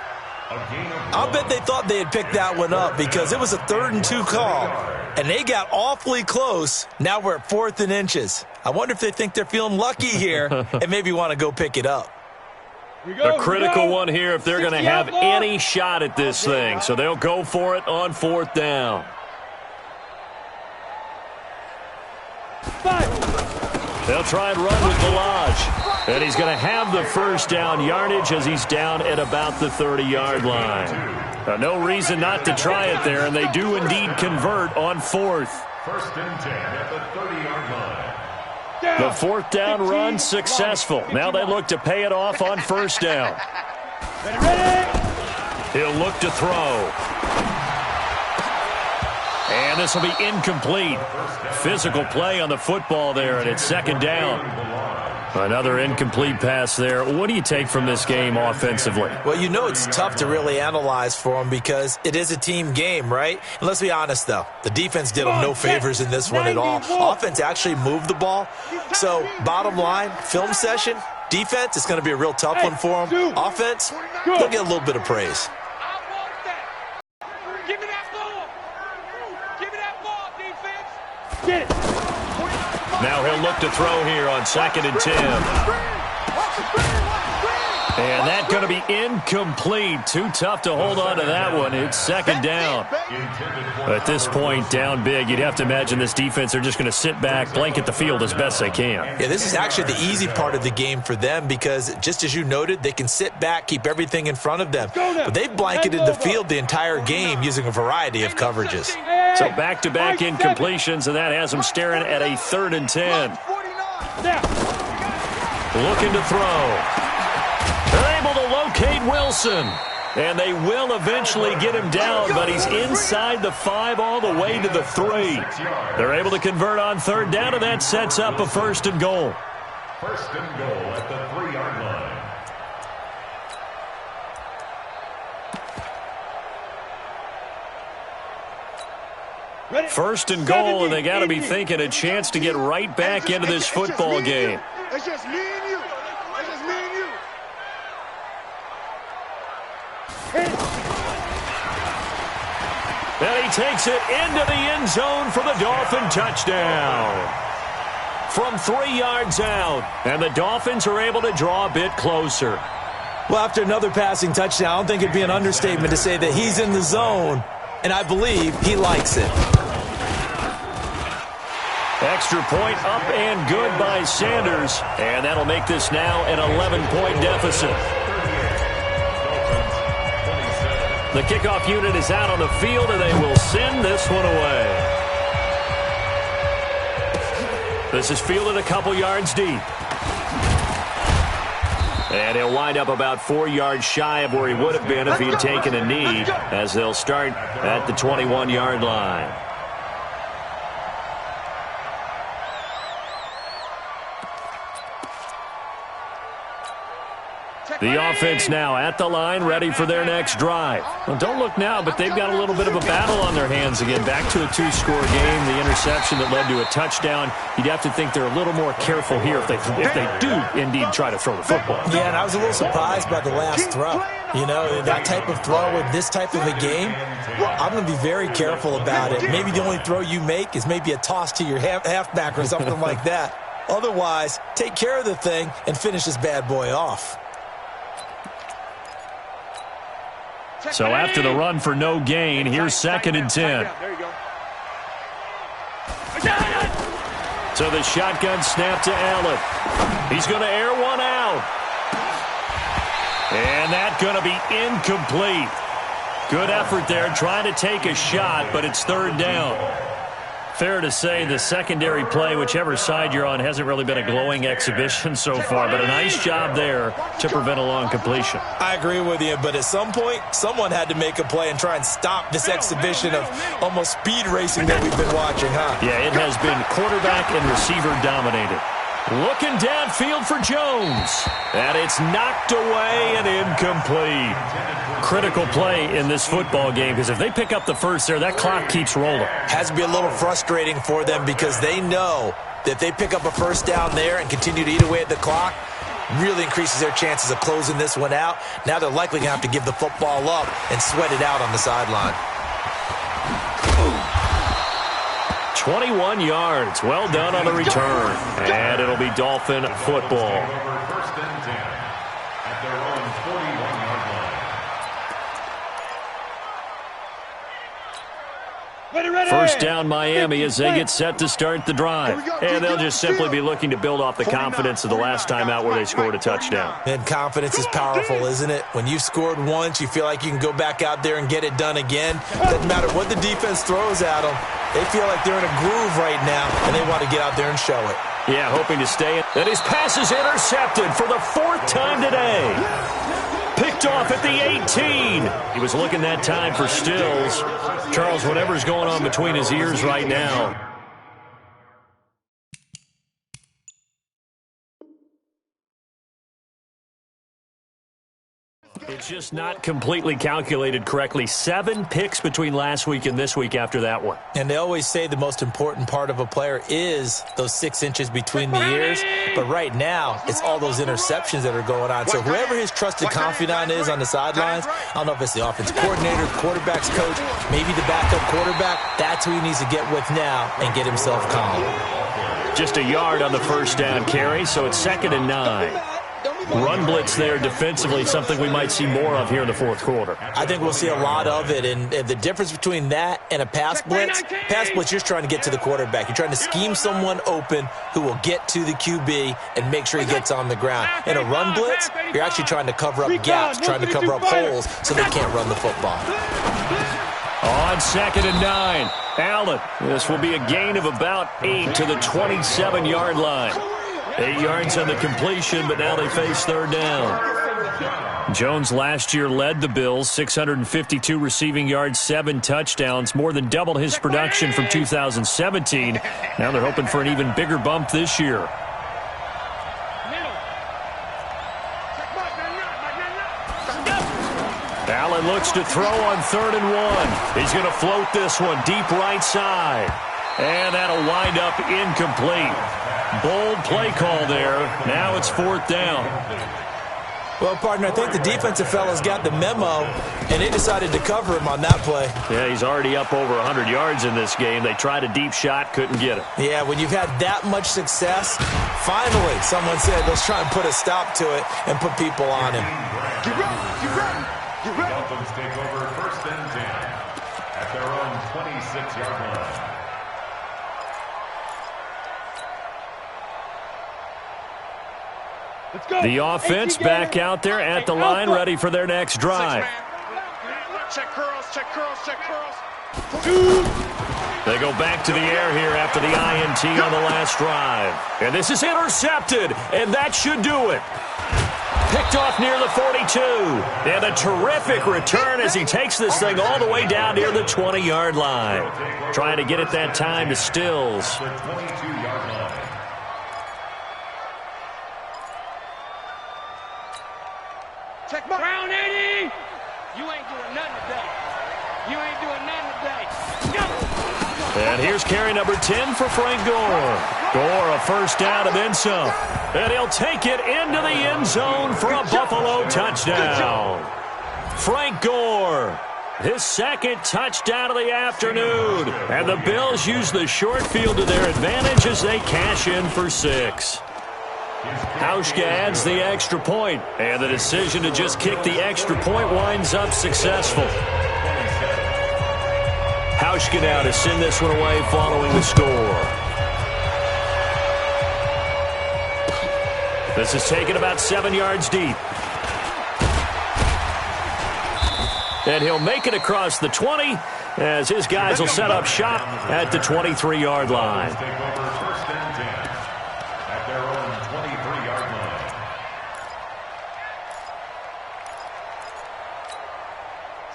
I'll bet they thought they had picked that one up because it was a 3rd and 2 call, and they got awfully close. Now we're at 4th and inches. I wonder if they think they're feeling lucky here and maybe want to go pick it up. A critical one here if they're going to have any shot at this thing. So they'll go for it on 4th down. They'll try and run with Balaj. And he's going to have the first down yardage as he's down at about the 30-yard line. No reason not to try it there, and they do indeed convert on 4th. 1st and 10 at the 30-yard line. The 4th down run successful. Now they look to pay it off on 1st down. He'll look to throw. And this will be incomplete. Physical play on the football there, and it's 2nd down. Another incomplete pass there. What do you take from this game offensively? Well, you know it's tough to really analyze for them because it is a team game, right? And let's be honest, though. The defense did them no favors in this one at all. Offense actually moved the ball. So, bottom line, film session, defense, it's going to be a real tough one for them. Offense, they'll get a little bit of praise. Give me that ball, defense. Get it. Now he'll look to throw here on 2nd and 10. And that's going to be incomplete. Too tough to hold on to that one. It's 2nd down. At this point, down big, you'd have to imagine this defense are just going to sit back, blanket the field as best they can. Yeah, this is actually the easy part of the game for them because, just as you noted, they can sit back, keep everything in front of them. But they've blanketed the field the entire game using a variety of coverages. So back-to-back incompletions, and that has them staring at a 3rd and 10. Looking to throw. They're able to locate Wilson. And they will eventually get him down, but he's inside the 5 all the way to the 3. They're able to convert on 3rd down, and that sets up a 1st and goal. 1st and goal at the 3-yard line. 1st and goal, and they got to be thinking a chance to get right back into this football game. It's just me and you. And he takes it into the end zone for the Dolphin touchdown. From 3 yards out, and the Dolphins are able to draw a bit closer. Well, after another passing touchdown, I don't think it'd be an understatement to say that he's in the zone, and I believe he likes it. Extra point up and good by Sanders, and that'll make this now an 11-point deficit. The kickoff unit is out on the field, and they will send this one away. This is fielded a couple yards deep. And he'll wind up about 4 yards shy of where he would have been if he had taken a knee, as they'll start at the 21-yard line. The offense now at the line, ready for their next drive. Well, don't look now, but they've got a little bit of a battle on their hands again. Back to a two-score game. The interception that led to a touchdown. You'd have to think they're a little more careful here if they do indeed try to throw the football. Yeah, and I was a little surprised by the last throw. You know, that type of throw with this type of a game, I'm going to be very careful about it. Maybe the only throw you make is maybe a toss to your halfback or something like that. Otherwise, take care of the thing and finish this bad boy off. So after the run for no gain, here's 2nd and 10. So the shotgun snap to Allen. He's going to air one out. And that's going to be incomplete. Good effort there, trying to take a shot, but it's 3rd down. Fair to say the secondary play, whichever side you're on, hasn't really been a glowing exhibition so far, but a nice job there to prevent a long completion. I agree with you, but at some point, someone had to make a play and try and stop this exhibition of almost speed racing that we've been watching, huh? Yeah, it has been quarterback and receiver dominated. Looking downfield for Jones. And it's knocked away and incomplete. Critical play in this football game because if they pick up the first there, that clock keeps rolling. Has to be a little frustrating for them because they know that if they pick up a first down there and continue to eat away at the clock, really increases their chances of closing this one out. Now they're likely going to have to give the football up and sweat it out on the sideline. 21 yards. Well done on the return. And it'll be Dolphin football. First and 10 at their own 41-yard line. First down Miami as they get set to start the drive. And they'll just simply be looking to build off the confidence of the last time out where they scored a touchdown. And confidence is powerful, isn't it? When you've scored once, you feel like you can go back out there and get it done again. Doesn't matter what the defense throws at them. They feel like they're in a groove right now, and they want to get out there and show it. Yeah, hoping to stay. And his pass is intercepted for the 4th time today. Picked off at the 18. He was looking that time for Stills. Charles, whatever's going on between his ears right now. It's just not completely calculated correctly. 7 picks between last week and this week after that one. And they always say the most important part of a player is those 6 inches between the ears. But right now, it's all those interceptions that are going on. So whoever his trusted confidant is on the sidelines, I don't know if it's the offensive coordinator, quarterback's coach, maybe the backup quarterback, that's who he needs to get with now and get himself calm. Just a yard on the first down carry, so it's 2nd and 9. Run blitz there defensively, something we might see more of here in the 4th quarter. I think we'll see a lot of it, and the difference between that and a pass blitz, you're just trying to get to the quarterback. You're trying to scheme someone open who will get to the QB and make sure he gets on the ground. In a run blitz, you're actually trying to cover up gaps, trying to cover up holes so they can't run the football. On 2nd and 9, Allen. This will be a gain of about 8 to the 27-yard line. 8 yards on the completion, but now they face 3rd down. Jones last year led the Bills, 652 receiving yards, 7 touchdowns, more than doubled his production from 2017. Now they're hoping for an even bigger bump this year. Allen looks to throw on 3rd and 1. He's going to float this one deep right side. And that'll wind up incomplete. Bold play call there. Now it's 4th down. Well, partner, I think the defensive fellas got the memo, and they decided to cover him on that play. Yeah, he's already up over 100 yards in this game. They tried a deep shot, couldn't get it. Yeah, when you've had that much success, finally someone said, let's try and put a stop to it and put people on him. The Dolphins take over 1st and 10 at their own 26-yard line. The offense back out there at the line, ready for their next drive. Check curls, check curls, check curls. They go back to the air here after the INT on the last drive. And this is intercepted, and that should do it. Picked off near the 42. And a terrific return as he takes this thing all the way down near the 20-yard line. Trying to get it that time to Stills. The 22-yard line. And here's carry number 10 for Frank Gore. Gore, a first down and then some. And he'll take it into the end zone for a Buffalo touchdown. Frank Gore, his second touchdown of the afternoon. And the Bills use the short field to their advantage as they cash in for 6. Hauschka adds the extra point, and the decision to just kick the extra point winds up successful. Hauschka now to send this one away following the score. This is taken about 7 yards deep. And he'll make it across the 20 as his guys will set up shop at the 23-yard line.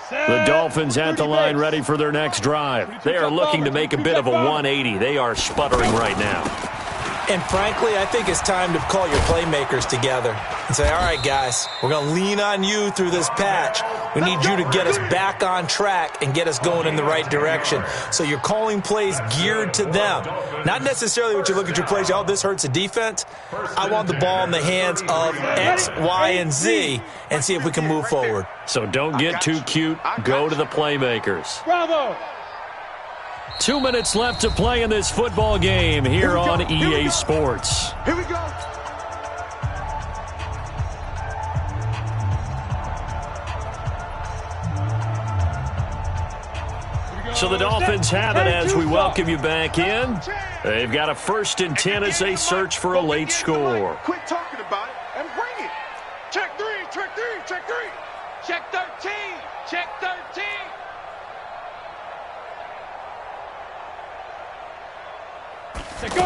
The Dolphins at the line ready for their next drive. They are looking to make a bit of a 180. They are sputtering right now. And frankly, I think it's time to call your playmakers together and say, all right, guys, we're going to lean on you through this patch. We need you to get us back on track and get us going in the right direction. So you're calling plays geared to them. Not necessarily what you look at your plays, oh, this hurts the defense. I want the ball in the hands of X, Y, and Z and see if we can move forward. So don't get too cute. Go to the playmakers. Bravo! 2 minutes left to play in this football game here on EA Sports. Here we go. So the Dolphins have it as we welcome you back in. They've got a 1st and 10 as they search for a late score. Quit talking about it and bring it. Check 3, check 3, check 3. Check 13. Check 13. Go.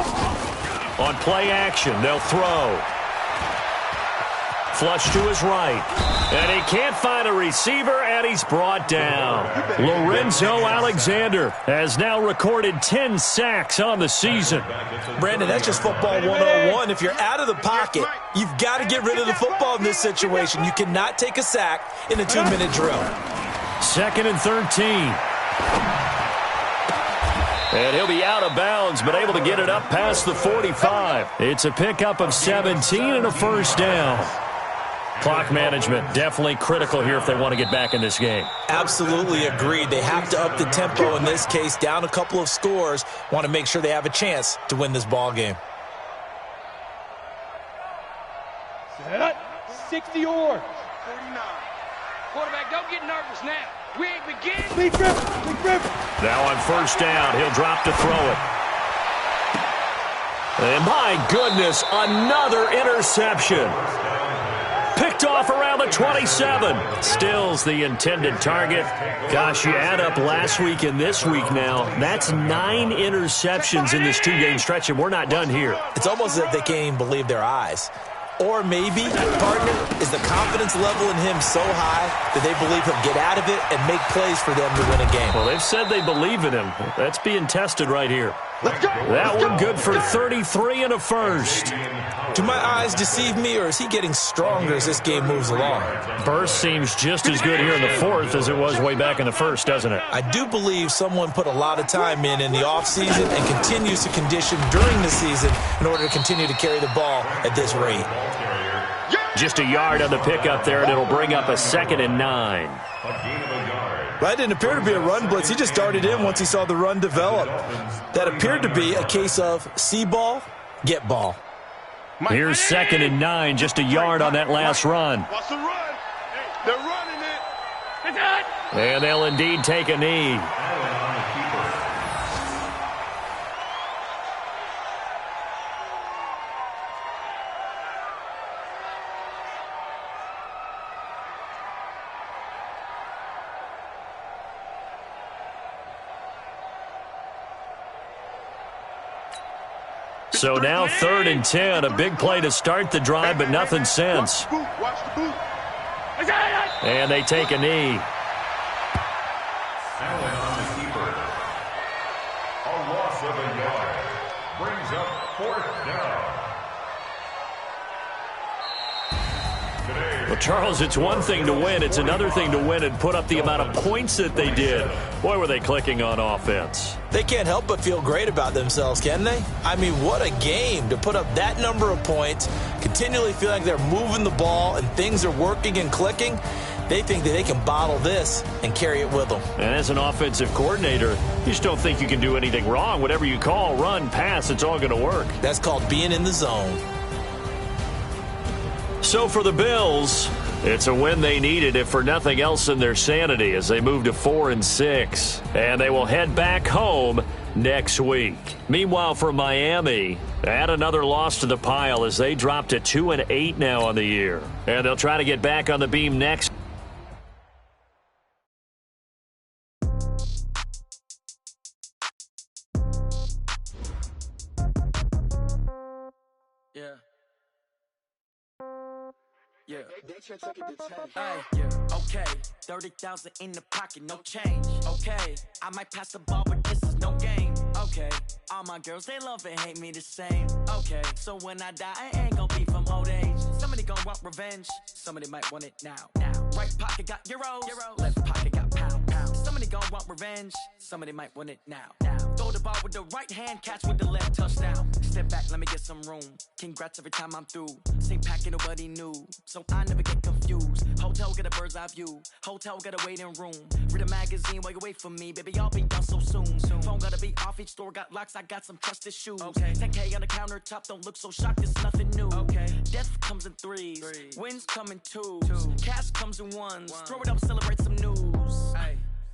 On play action, they'll throw. Flush to his right. And he can't find a receiver, and he's brought down. Lorenzo Alexander has now recorded 10 sacks on the season. Brandon, that's just football 101. If you're out of the pocket, you've got to get rid of the football in this situation. You cannot take a sack in a 2-minute drill. 2nd and 13. And he'll be out of bounds, but able to get it up past the 45. It's a pickup of 17 and a first down. Clock management definitely critical here if they want to get back in this game. Absolutely agreed. They have to up the tempo in this case, down a couple of scores. Want to make sure they have a chance to win this ball game. 60 yards. 49. Quarterback, don't get nervous now. We ain't beginning. Big rip. Now on first down, he'll drop to throw it. And my goodness, another interception. Picked off around the 27. Still's the intended target. Gosh, you add up last week and this week now. That's 9 interceptions in this 2-game stretch, and we're not done here. It's almost as if they can't even believe their eyes. Or maybe, partner, is the confidence level in him so high that they believe he'll get out of it and make plays for them to win a game. Well, they've said they believe in him. That's being tested right here. That one good for 33 and a first. Do my eyes deceive me, or is he getting stronger as this game moves along? Burst seems just as good here in the 4th as it was way back in the 1st, doesn't it? I do believe someone put a lot of time in the offseason and continues to condition during the season in order to continue to carry the ball at this rate. Just a yard on the pickup there, and it'll bring up a 2nd and 9. That didn't appear to be a run blitz. He just darted in once he saw the run develop. That appeared to be a case of see ball, get ball. Here's 2nd and 9, just a yard on that last run. What's the run? They're running it. And they'll indeed take a knee. So now 3rd and 10, a big play to start the drive, but nothing since. Watch the boot. And they take a knee. Allen on the keeper. A loss of a yard. Brings up 4th down. Well, Charles, it's one thing to win. It's another thing to win and put up the amount of points that they did. Boy, were they clicking on offense. They can't help but feel great about themselves, can they? I mean, what a game to put up that number of points, continually feel like they're moving the ball and things are working and clicking. They think that they can bottle this and carry it with them. And as an offensive coordinator, you just don't think you can do anything wrong. Whatever you call, run, pass, it's all going to work. That's called being in the zone. So for the Bills, it's a win they needed, if for nothing else in their sanity, as they move to 4-6. And they will head back home next week. Meanwhile, for Miami, add another loss to the pile as they drop to 2-8 now on the year. And they'll try to get back on the beam next. Yeah. Hey, yeah. Okay, 30,000 in the pocket, no change. Okay, I might pass the ball, but this is no game. Okay, all my girls, they love and hate me the same. Okay, so when I die, I ain't gonna be from old age. Somebody gonna want revenge, somebody might want it now. Right pocket got euros, left pocket got pound. Somebody gonna want revenge, somebody might want it now. Throw the ball with the right hand, catch with the left, touchdown. Step back, let me get some room. Congrats every time I'm through. Same packet, nobody knew, so I never get confused. Hotel get a bird's eye view, hotel got a waiting room. Read a magazine while you wait for me, baby, I'll be done so soon. Phone gotta be off, each store got locks, I got some trusted shoes. 10K on the countertop, don't look so shocked, it's nothing new. Death comes in threes, wins come in twos, cash comes in ones. Throw it up, celebrate some news.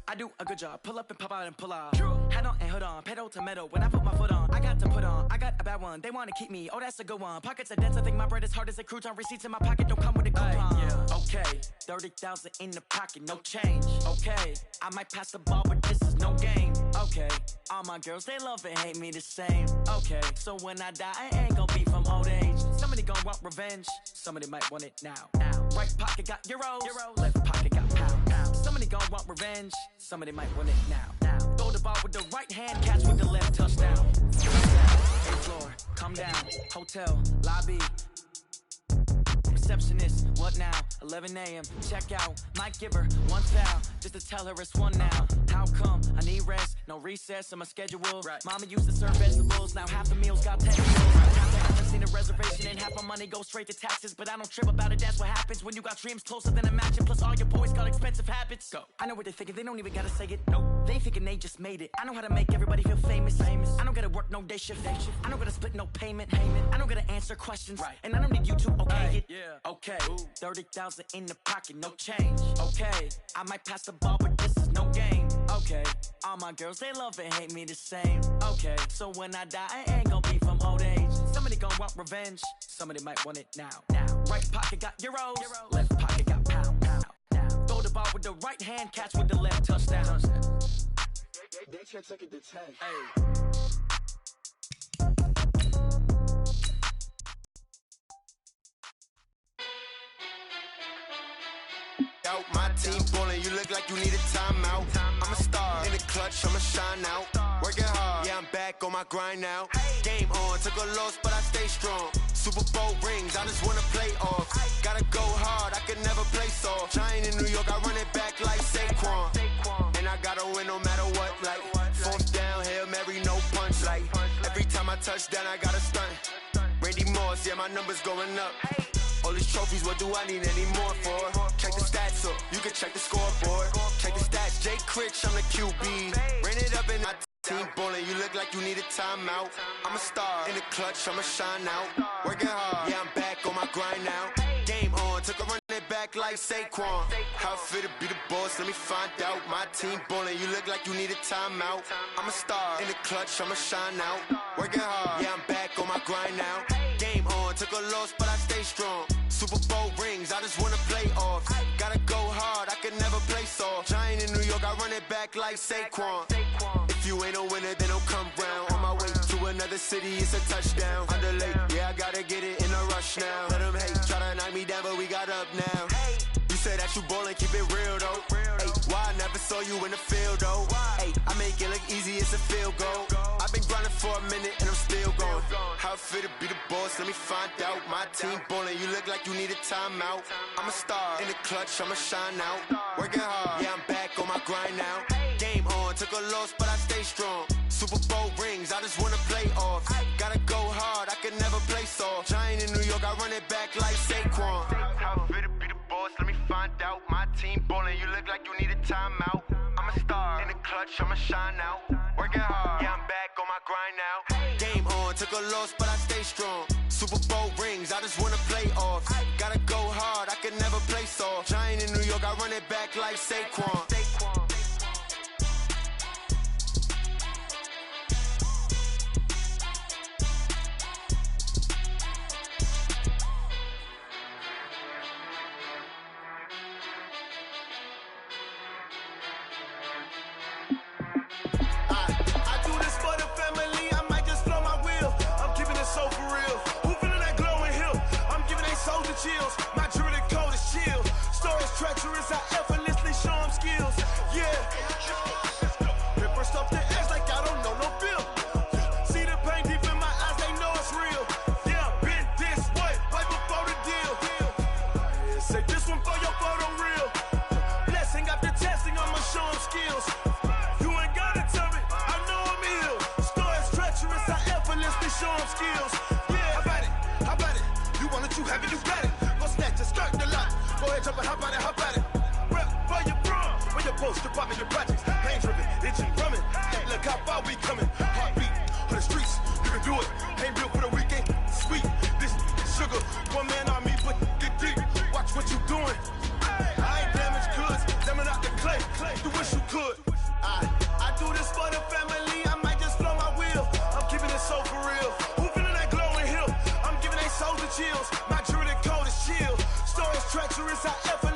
I do a good job, pull up and pop out and pull out. Head on and hood on, pedal to metal. When I put my foot on, I got to put on. I got a bad one, they want to keep me. Oh, that's a good one. Pockets are dense, I think my bread is hard as a crouton. Receipts in my pocket don't come with a coupon. Okay, 30,000 in the pocket, no change. Okay, I might pass the ball, but this is no game. Okay, all my girls, they love and hate me the same. Okay, so when I die, I ain't gonna be from old age. Somebody gonna want revenge, somebody might want it now. Right pocket got euros, left pocket got pound. Somebody gonna want revenge, somebody might want it now. Throw the ball with the right hand, catch with the left, touchdown. Eighth floor, come down, hotel, lobby. Receptionist, what now? 11 a.m. Check out. Might give her one foul just to tell her it's one now. How come? I need rest, no recess in my schedule. Mama used to serve vegetables, now half the meals got tables. I haven't seen a reservation and half my money goes straight to taxes, but I don't trip about it. That's what happens when you got dreams closer than a matching. Plus all your boys got expensive habits. Go. I know what they're thinking, they don't even gotta say it. Nope. They thinking they just made it. I know how to make everybody feel famous. I don't gotta work no day shift. I don't gotta split no payment. I don't gotta answer questions. And I don't need you to okay it. Okay, 30,000 in the pocket, no change. Okay, I might pass the ball, but this is no game. Okay, all my girls, they love and hate me the same. Okay, so when I die, I ain't gonna be from old age. Somebody gonna want revenge, somebody might want it now. Right pocket got euros, left pocket got pound. Throw the ball with the right hand, catch with the left, touchdown. They took it to 10. Out, my team ballin', you look like you need a timeout. I'm a star in the clutch, I'ma shine out. Working hard, yeah, I'm back on my grind now. Game on, took a loss, but I stay strong. Super Bowl rings, I just wanna play off. Gotta go hard, I could never play soft. Giant in New York, I run it back like Saquon. And I gotta win no matter what, like fourth down, Hail Mary, no punch. Like every time I touch down, I gotta stunt. Randy Moss, yeah, my numbers going up. All these trophies, what do I need any more for? Check the stats up, you can check the scoreboard. Check the stats, Jay Critch, I'm the QB. Ran it up in my team ballin', you look like you need a timeout. I'm a star in the clutch, I'ma shine out. Working hard, yeah, I'm back on my grind now. Game on, took a run it back like Saquon. How it feel to be the boss, let me find out. My team ballin', you look like you need a timeout. I'm a star in the clutch, I'ma shine out. Working hard, yeah, I'm back on my grind now. Game on, took a loss, but I stay strong. Super Bowl rings, I just wanna play off. Gotta go hard, I can never play soft. Giant in New York, I run it back like Saquon. If you ain't a winner, then don't come round. On my way to another city, it's a touchdown. Underlay, yeah, I gotta get it in a rush now. Let them hate, try to knock me down, but we got up now. You said that you ballin', keep it real though. Hey, why I never saw you in the field though? Hey, I make it look easy, it's a field goal. I've been grinding for a minute and I'm still going. How how it feel to be the boss, let me find out. My team ballin', you look like you need a timeout. I'm a star in the clutch, I'ma shine out. Working hard, yeah, I'm back on my grind now. Game on, took a loss, but I stay strong. Super Bowl rings, I just wanna play off. Gotta go hard, I can never play soft. Giant in New York, I run it back like Saquon. How it feel to be the boss, let me find out. My team ballin', you look like you need a timeout. I'm a star in the clutch, I'ma shine out. Working hard, yeah, I'm back on my grind now. Game on, took a loss, but I stay strong. Super Bowl rings, I just wanna play off. Gotta go hard, I can never play soft. Giant in New York, I run it back like Saquon. Chills. My jewelry code is chill. Stories treacherous, I effortlessly show them skills. Yeah. Paper stuff the edge like I don't know no bill. See the pain deep in my eyes, they know it's real. Yeah, been this way, right before the deal. Say this one for your photo reel. Blessing after testing, I'ma show them skills. You ain't gotta tell me, I know I'm ill. Stories treacherous, I effortlessly show them skills. Yeah, how about it? How about it? You want it, you have it, you got it. Go snatch it, skirt the lot. Go ahead, jump it, how about it, how about it? Rep for your bro, for your post, your poppin', your projects. Pain driven, itching, drumming. Look how far we coming. Heartbeat on the streets, you can do it. Ain't built for the weekend, sweet. This sugar, one man on me, but get deep. Watch what you doing. I ain't damaged goods, jamming out the clay. You wish you could. I do this for the family, I might just blow my wheel. I'm keeping it so for real. Who feeling that glowing hill? I'm giving they souls the chills. My jewelry code is chill. Stories treacherous, I ever